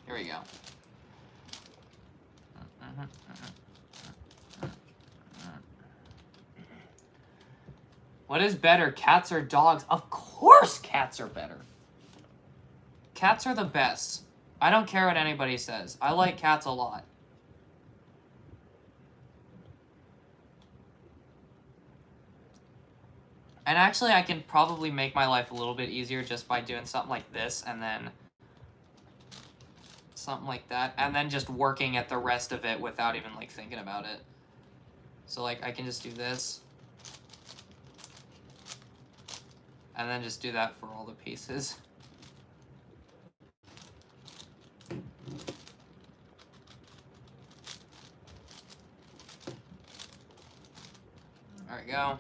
Here we go. What is better, cats or dogs? Of course cats are better. Cats are the best. I don't care what anybody says. I like cats a lot. And actually, I can probably make my life a little bit easier just by doing something like this, and then something like that, and then just working at the rest of it without even, like, thinking about it. So, like, I can just do this. And then just do that for all the pieces. There we go.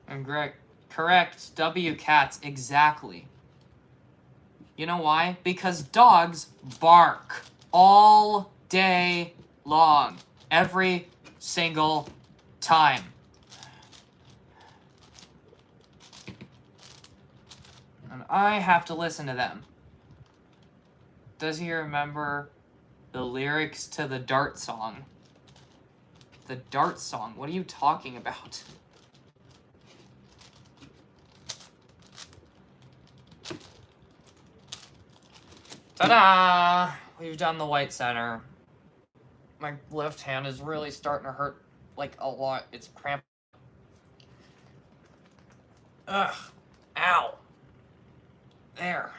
I'm correct. W cats, exactly. You know why? Because dogs bark all day long. Every single time. And I have to listen to them. Does he remember the lyrics to the Dart song? The Dart song? What are you talking about? Ta-da! We've done the white center. My left hand is really starting to hurt, like, a lot. It's cramped. Ugh. Ow. There.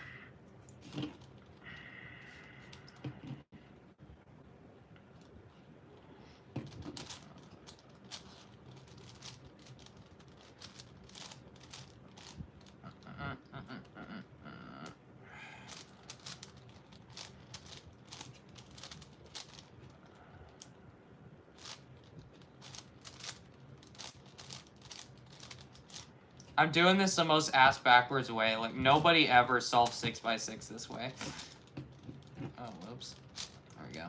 I'm doing this the most ass-backwards way. Like, nobody ever solves 6x6 this way. Oh, whoops. There we go.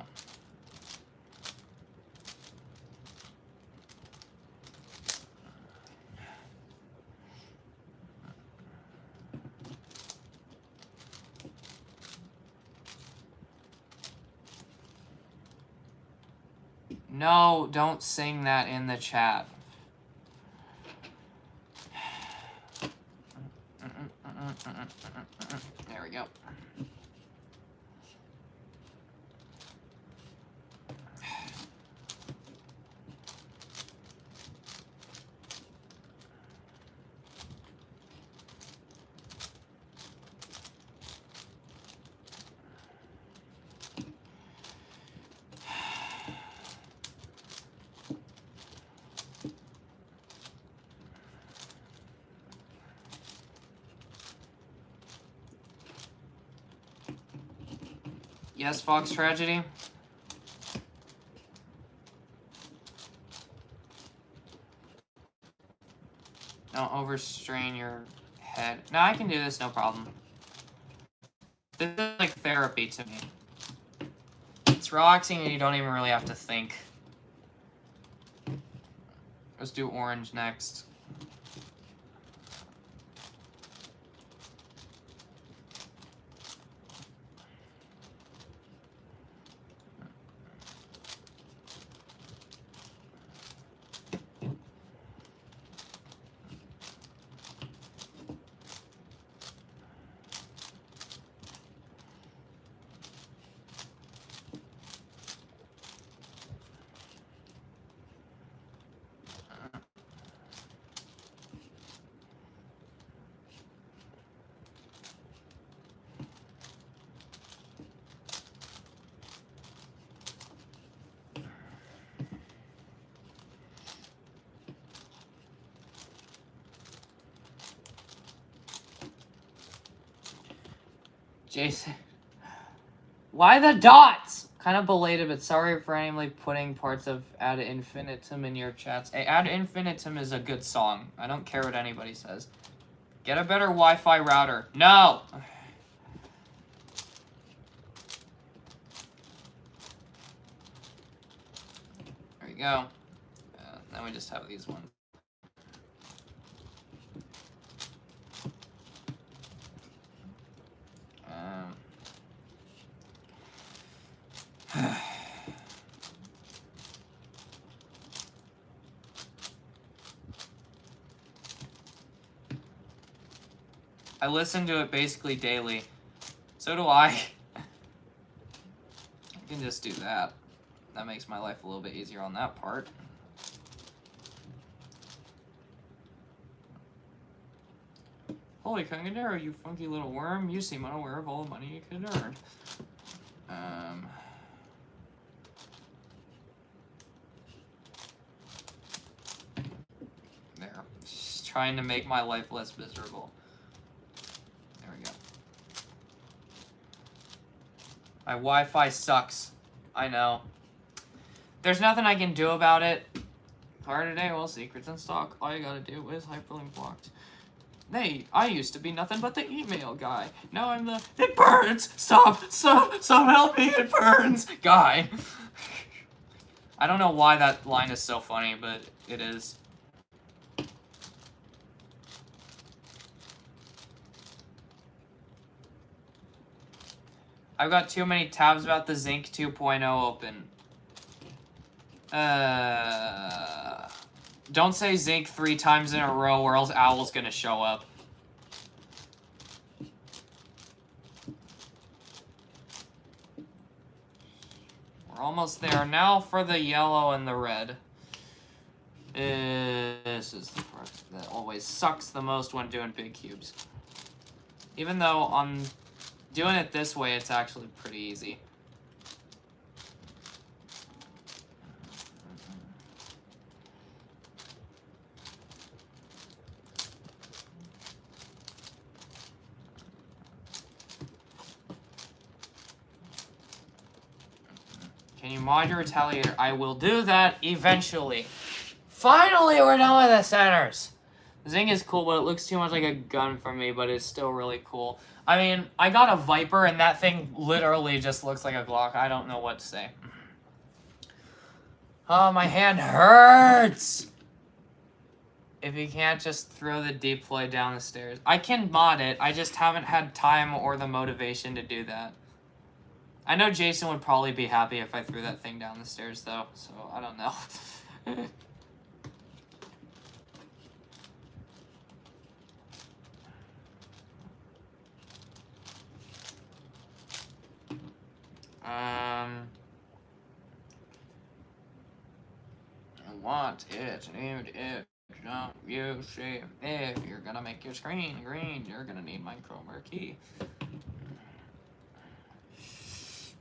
No, don't sing that in the chat. There we go. Yes, Fox Tragedy. overstrain your head. No, I can do this, no problem. This is like therapy to me. It's relaxing and you don't even really have to think. Let's do orange next. Jason. Why the dots? Kind of belated, but sorry for randomly putting parts of Ad Infinitum in your chats. Hey, Ad Infinitum is a good song. I don't care what anybody says. Get a better Wi-Fi router. No! There we go. Then we just have these ones. I listen to it basically daily. So do I. I can just do that. That makes my life a little bit easier on that part. Holy Kangadero, you funky little worm. You seem unaware of all the money you could earn. There. Just trying to make my life less miserable. There we go. My Wi-Fi sucks. I know. There's nothing I can do about it. Card today, well, secrets in stock. All you gotta do is hyperlink blocked. Hey, I used to be nothing but the email guy. Now I'm the it burns! Stop! Help me, it burns! Guy. I don't know why that line is so funny, but it is. I've got too many tabs about the Zinc 2.0 open. Don't say Zinc 3 times in a row or else Owl's gonna show up. We're almost there. Now for the yellow and the red. This is the part that always sucks the most when doing big cubes. Even though on doing it this way, it's actually pretty easy. Can you mod your retaliator? I will do that eventually. Finally, we're done with the centers. Zing is cool, but it looks too much like a gun for me, but it's still really cool. I mean, I got a Viper, and that thing literally just looks like a Glock. I don't know what to say. Oh, my hand hurts! If you can't just throw the deploy down the stairs. I can mod it, I just haven't had time or the motivation to do that. I know Jason would probably be happy if I threw that thing down the stairs, though, so I don't know. I want it, need it, don't you see? If you're gonna make your screen green, you're gonna need my chroma key.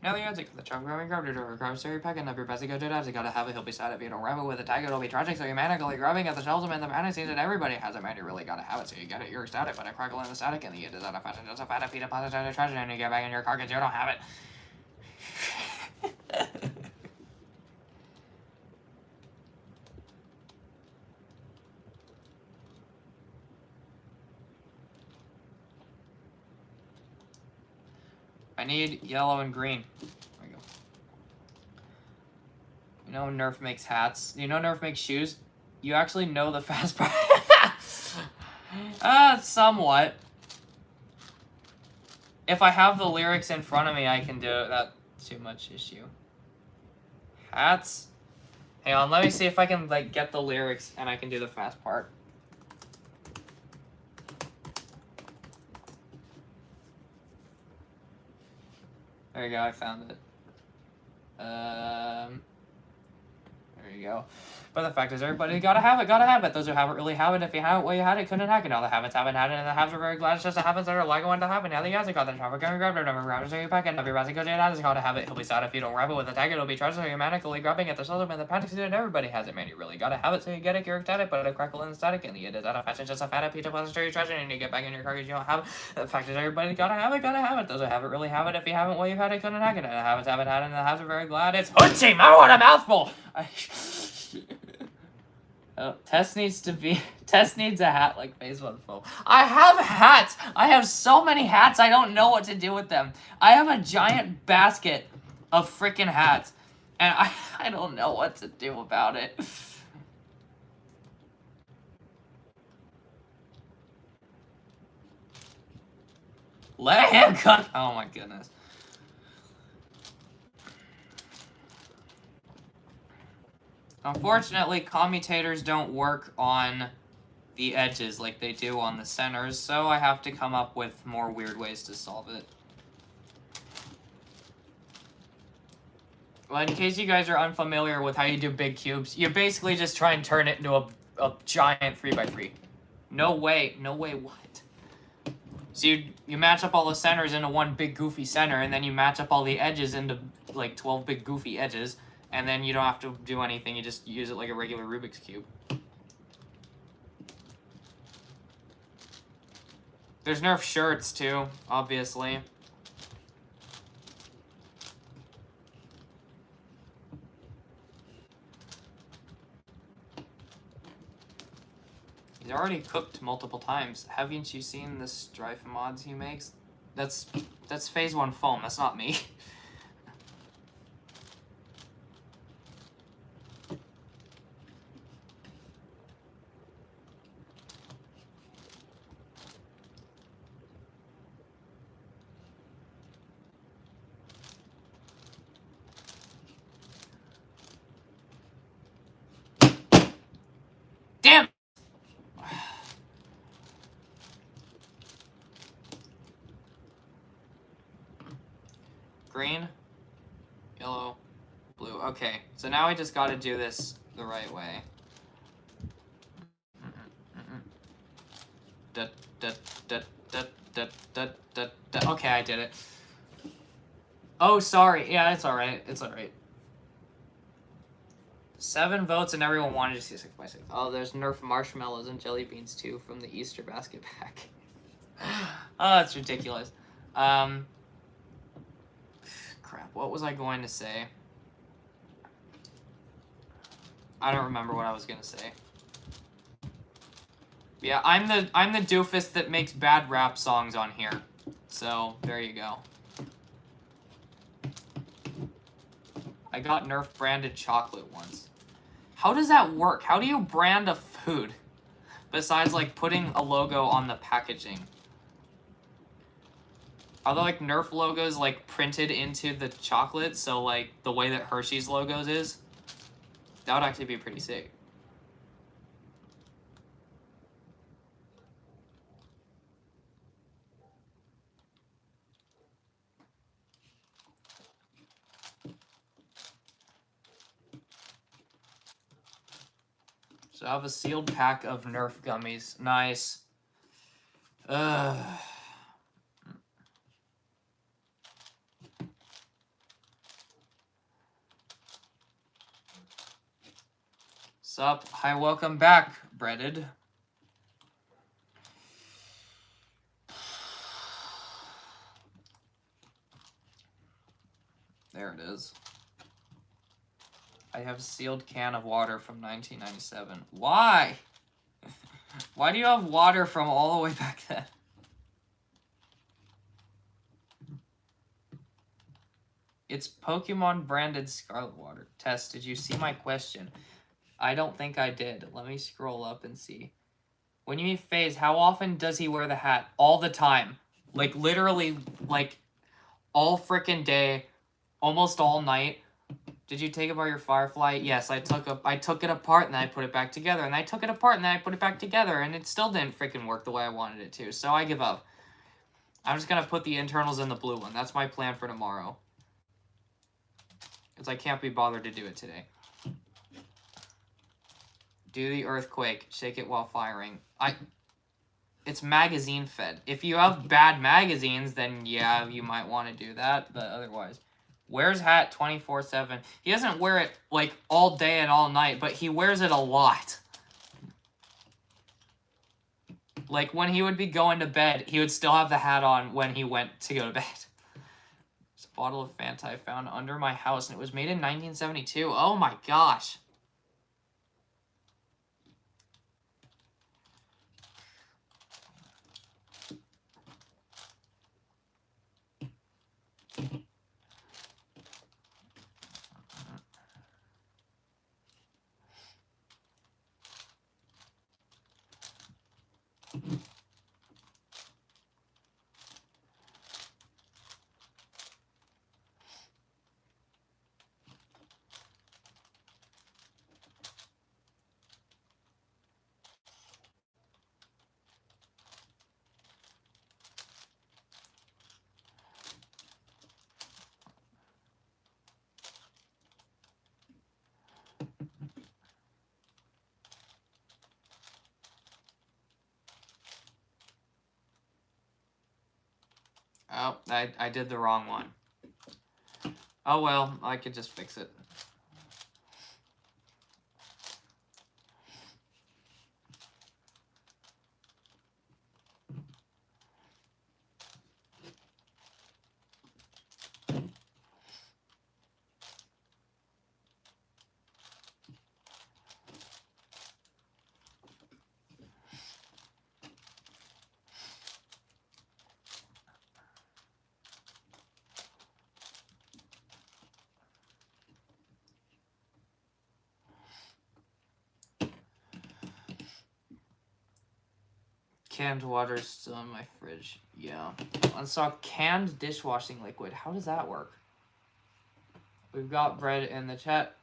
Now the odds the chunk growing grab to grab Siri packing up your best go to that. You gotta have it, he'll be sad if you don't grab it with a tag, it'll be tragic, so you're manically grabbing at the shelves and the panic scenes, and everybody has it, man. You really gotta have it, so you get it, you're ecstatic, but a crackle in the static, and the end is out of fashion, just a fat feet of positive treasure, and you get back in your car because you don't have it. I need yellow and green. There we go. You know Nerf makes hats. You know Nerf makes shoes? You actually know the fast part. Somewhat. If I have the lyrics in front of me, I can do it. That's too much issue. Hats. Hang on, let me see if I can like get the lyrics and I can do the fast part. There you go, I found it. There you go. But the fact is, everybody gotta have it. Those who have it really have it. If you have it, well, you had it, couldn't hack it. Now the habits haven't had it, and the habits are very glad it's just the habits that are like one to happen. Now the guys got the traffic going, grab it, never grab it, so you pack it. Every because you has got to have it. He'll be sad if you don't grab it with a tag. It'll be trust, so you're manically grabbing it. The seldom and the panic student, everybody has it, man. You really gotta have it, so you get it, you're ecstatic, but a crackle and static, and the it is out of fashion, just a fat piece of pleasantry treasure, and you get back in your car because you don't have it. The fact is, everybody gotta have it. Those who have it really have it. If you haven't, well, you've had it, couldn't hack it. And the habits haven't had it, and the habits are very glad it's Hoochie! I want a mouthful! Oh, Tess needs a hat like Phase 1 full. I have hats! I have so many hats, I don't know what to do with them. I have a giant basket of freaking hats, and I don't know what to do about it. Let him cut. Oh my goodness. Unfortunately, commutators don't work on the edges like they do on the centers, so I have to come up with more weird ways to solve it. Well, in case you guys are unfamiliar with how you do big cubes, you basically just try and turn it into a giant 3x3. No way, what? So you match up all the centers into one big goofy center, and then you match up all the edges into like 12 big goofy edges, and then you don't have to do anything, you just use it like a regular Rubik's Cube. There's Nerf shirts too, obviously. He's already cooked multiple times. Haven't you seen the Strife mods he makes? That's Phase 1 foam, that's not me. Damn! Green, yellow, blue. Okay, so now I just gotta do this the right way. Okay, I did it. Oh, sorry. Yeah, it's alright. It's alright. 7 votes and everyone wanted to see 6x6. Oh, there's Nerf marshmallows and jelly beans too from the Easter basket pack. Oh, that's ridiculous. Crap, what was I going to say? I don't remember what I was gonna say. Yeah, I'm the doofus that makes bad rap songs on here. So, there you go. I got Nerf branded chocolate once. How does that work? How do you brand a food? Besides, like, putting a logo on the packaging. Are there, like, Nerf logos, like, printed into the chocolate? So, like, the way that Hershey's logos is? That would actually be pretty sick. So I have a sealed pack of Nerf gummies. Nice. Sup? Hi, welcome back, Breaded. There it is. I have a sealed can of water from 1997. Why? Why do you have water from all the way back then? It's Pokemon branded Scarlet Water. Tess, did you see my question? I don't think I did. Let me scroll up and see. When you meet FaZe, how often does he wear the hat? All the time. Like, literally, like, all frickin' day, almost all night. Did you take apart your Firefly? Yes, I took it apart and then I put it back together. And I took it apart and then I put it back together. And it still didn't freaking work the way I wanted it to. So I give up. I'm just going to put the internals in the blue one. That's my plan for tomorrow. Because I can't be bothered to do it today. Do the earthquake. Shake it while firing. It's magazine fed. If you have bad magazines, then yeah, you might want to do that. But otherwise... Wears hat 24/7. He doesn't wear it, like, all day and all night, but he wears it a lot. Like, when he would be going to bed, he would still have the hat on when he went to go to bed. This bottle of Fanta I found under my house, and it was made in 1972. Oh my gosh. Oh, I did the wrong one. Oh well, I could just fix it. Canned water is still in my fridge. Yeah. I saw canned dishwashing liquid. How does that work? We've got bread in the chat.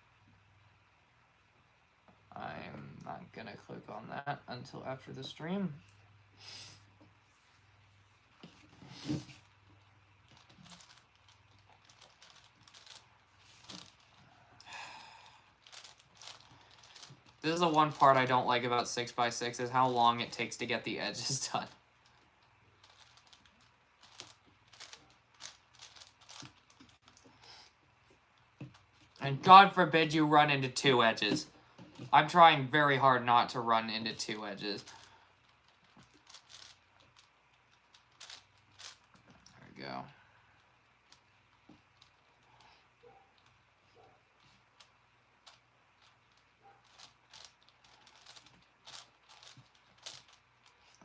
I'm not gonna click on that until after the stream. This is the one part I don't like about 6x6 is how long it takes to get the edges done. And God forbid you run into 2 edges. I'm trying very hard not to run into 2 edges. There we go.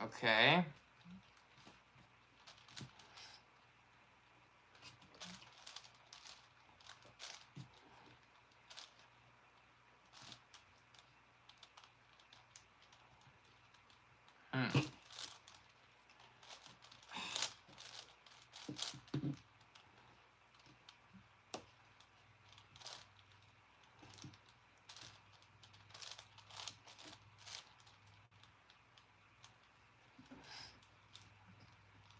Okay.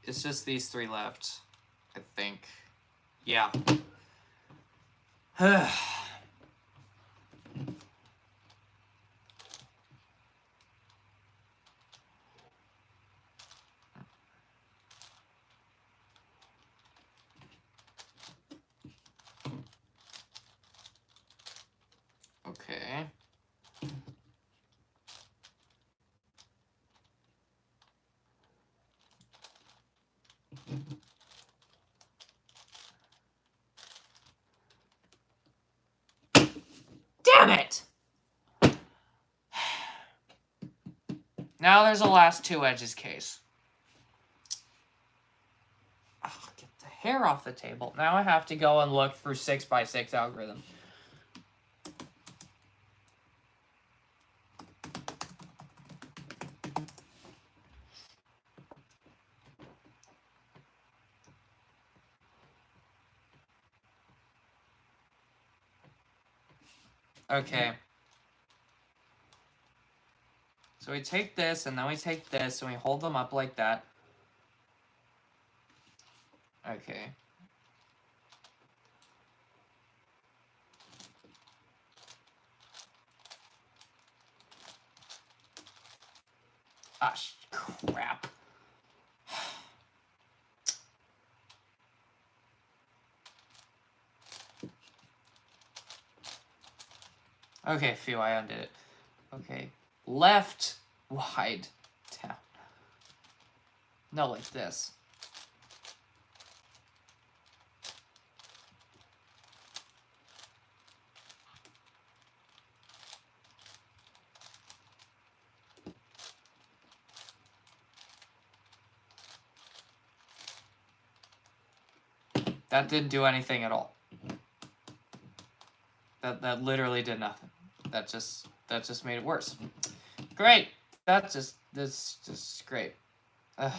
It's just these 3 left, I think. Yeah. Okay. Damn it! Now there's a last 2 edges case. Oh, get the hair off the table. Now I have to go and look for 6x6 algorithm. Okay. So we take this, and then we take this, and we hold them up like that. Okay. Ah, crap. Okay, phew, I undid it. Okay. Left, wide, down. No, like this. That didn't do anything at all. That literally did nothing. That just made it worse. Great. That's just great. Ugh.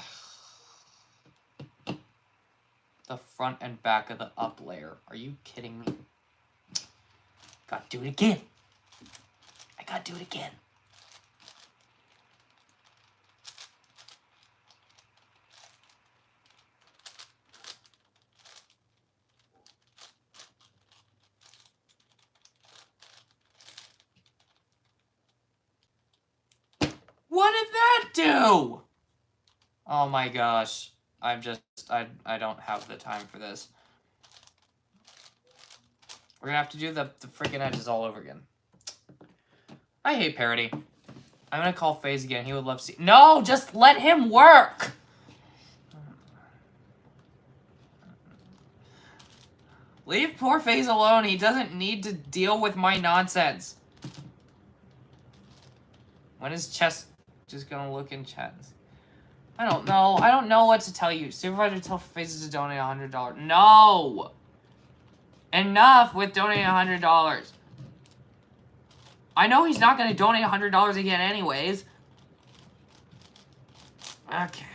The front and back of the up layer. Are you kidding me? Gotta do it again. I gotta do it again. What did that do? Oh my gosh. I don't have the time for this. We're gonna have to do the freaking edges all over again. I hate parody. I'm gonna call FaZe again. He would love to see. No, just let him work. Leave poor FaZe alone. He doesn't need to deal with my nonsense. When is Chess just gonna look in chat? I don't know. I don't know what to tell you. Supervisor, tell FaZe to donate $100. No! Enough with donating $100. I know he's not gonna donate $100 again anyways. Okay.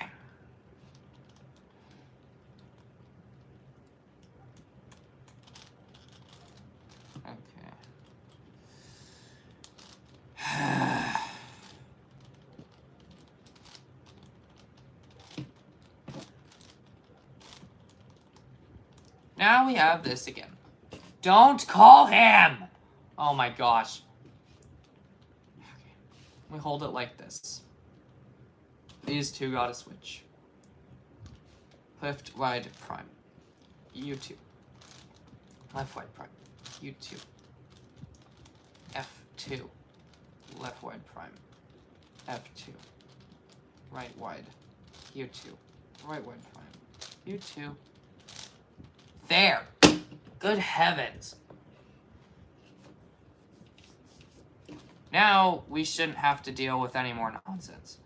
Now we have this again. Don't call him! Oh my gosh. Okay. We hold it like this. These two gotta switch. Left, wide, prime. U2. Left, wide, prime. U2. F2. Left, wide, prime. F2. Right, wide. U2. Right, wide, prime. U2. There! Good heavens. Now, we shouldn't have to deal with any more nonsense.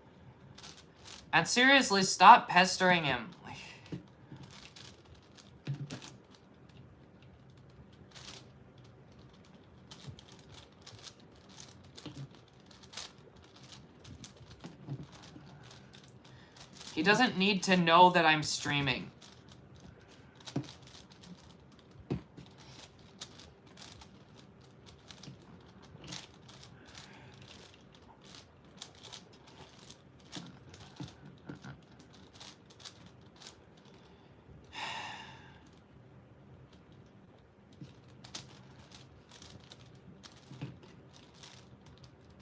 And seriously, stop pestering him. He doesn't need to know that I'm streaming.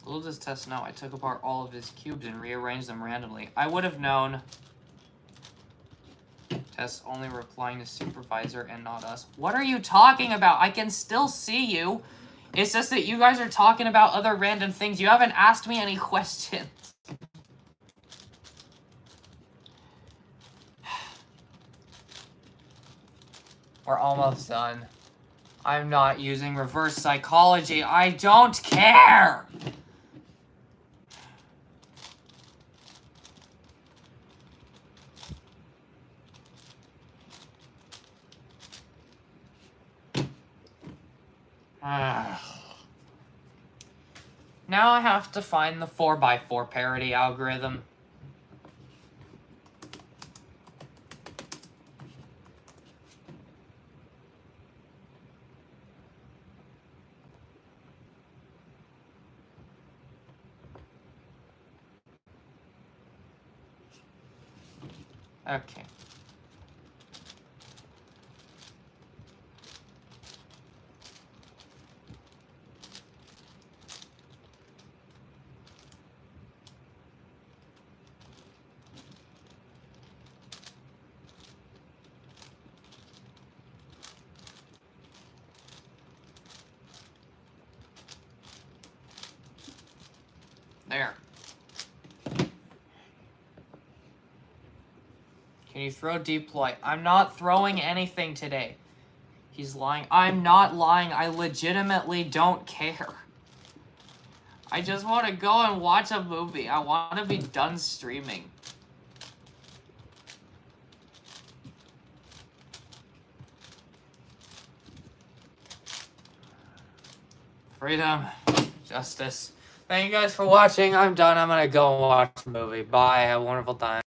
We'll just test now. I took apart all of his cubes and rearranged them randomly. I would have known. Test only replying to supervisor and not us. What are you talking about? I can still see you. It's just that you guys are talking about other random things. You haven't asked me any questions. We're almost done. I'm not using reverse psychology. I don't care! Now I have to find the 4x4 parity algorithm. Okay. There. Can you throw deploy? I'm not throwing anything today. He's lying. I'm not lying. I legitimately don't care. I just want to go and watch a movie. I want to be done streaming. Freedom. Justice. Thank you guys for watching. I'm done. I'm going to go watch a movie. Bye. Have a wonderful time.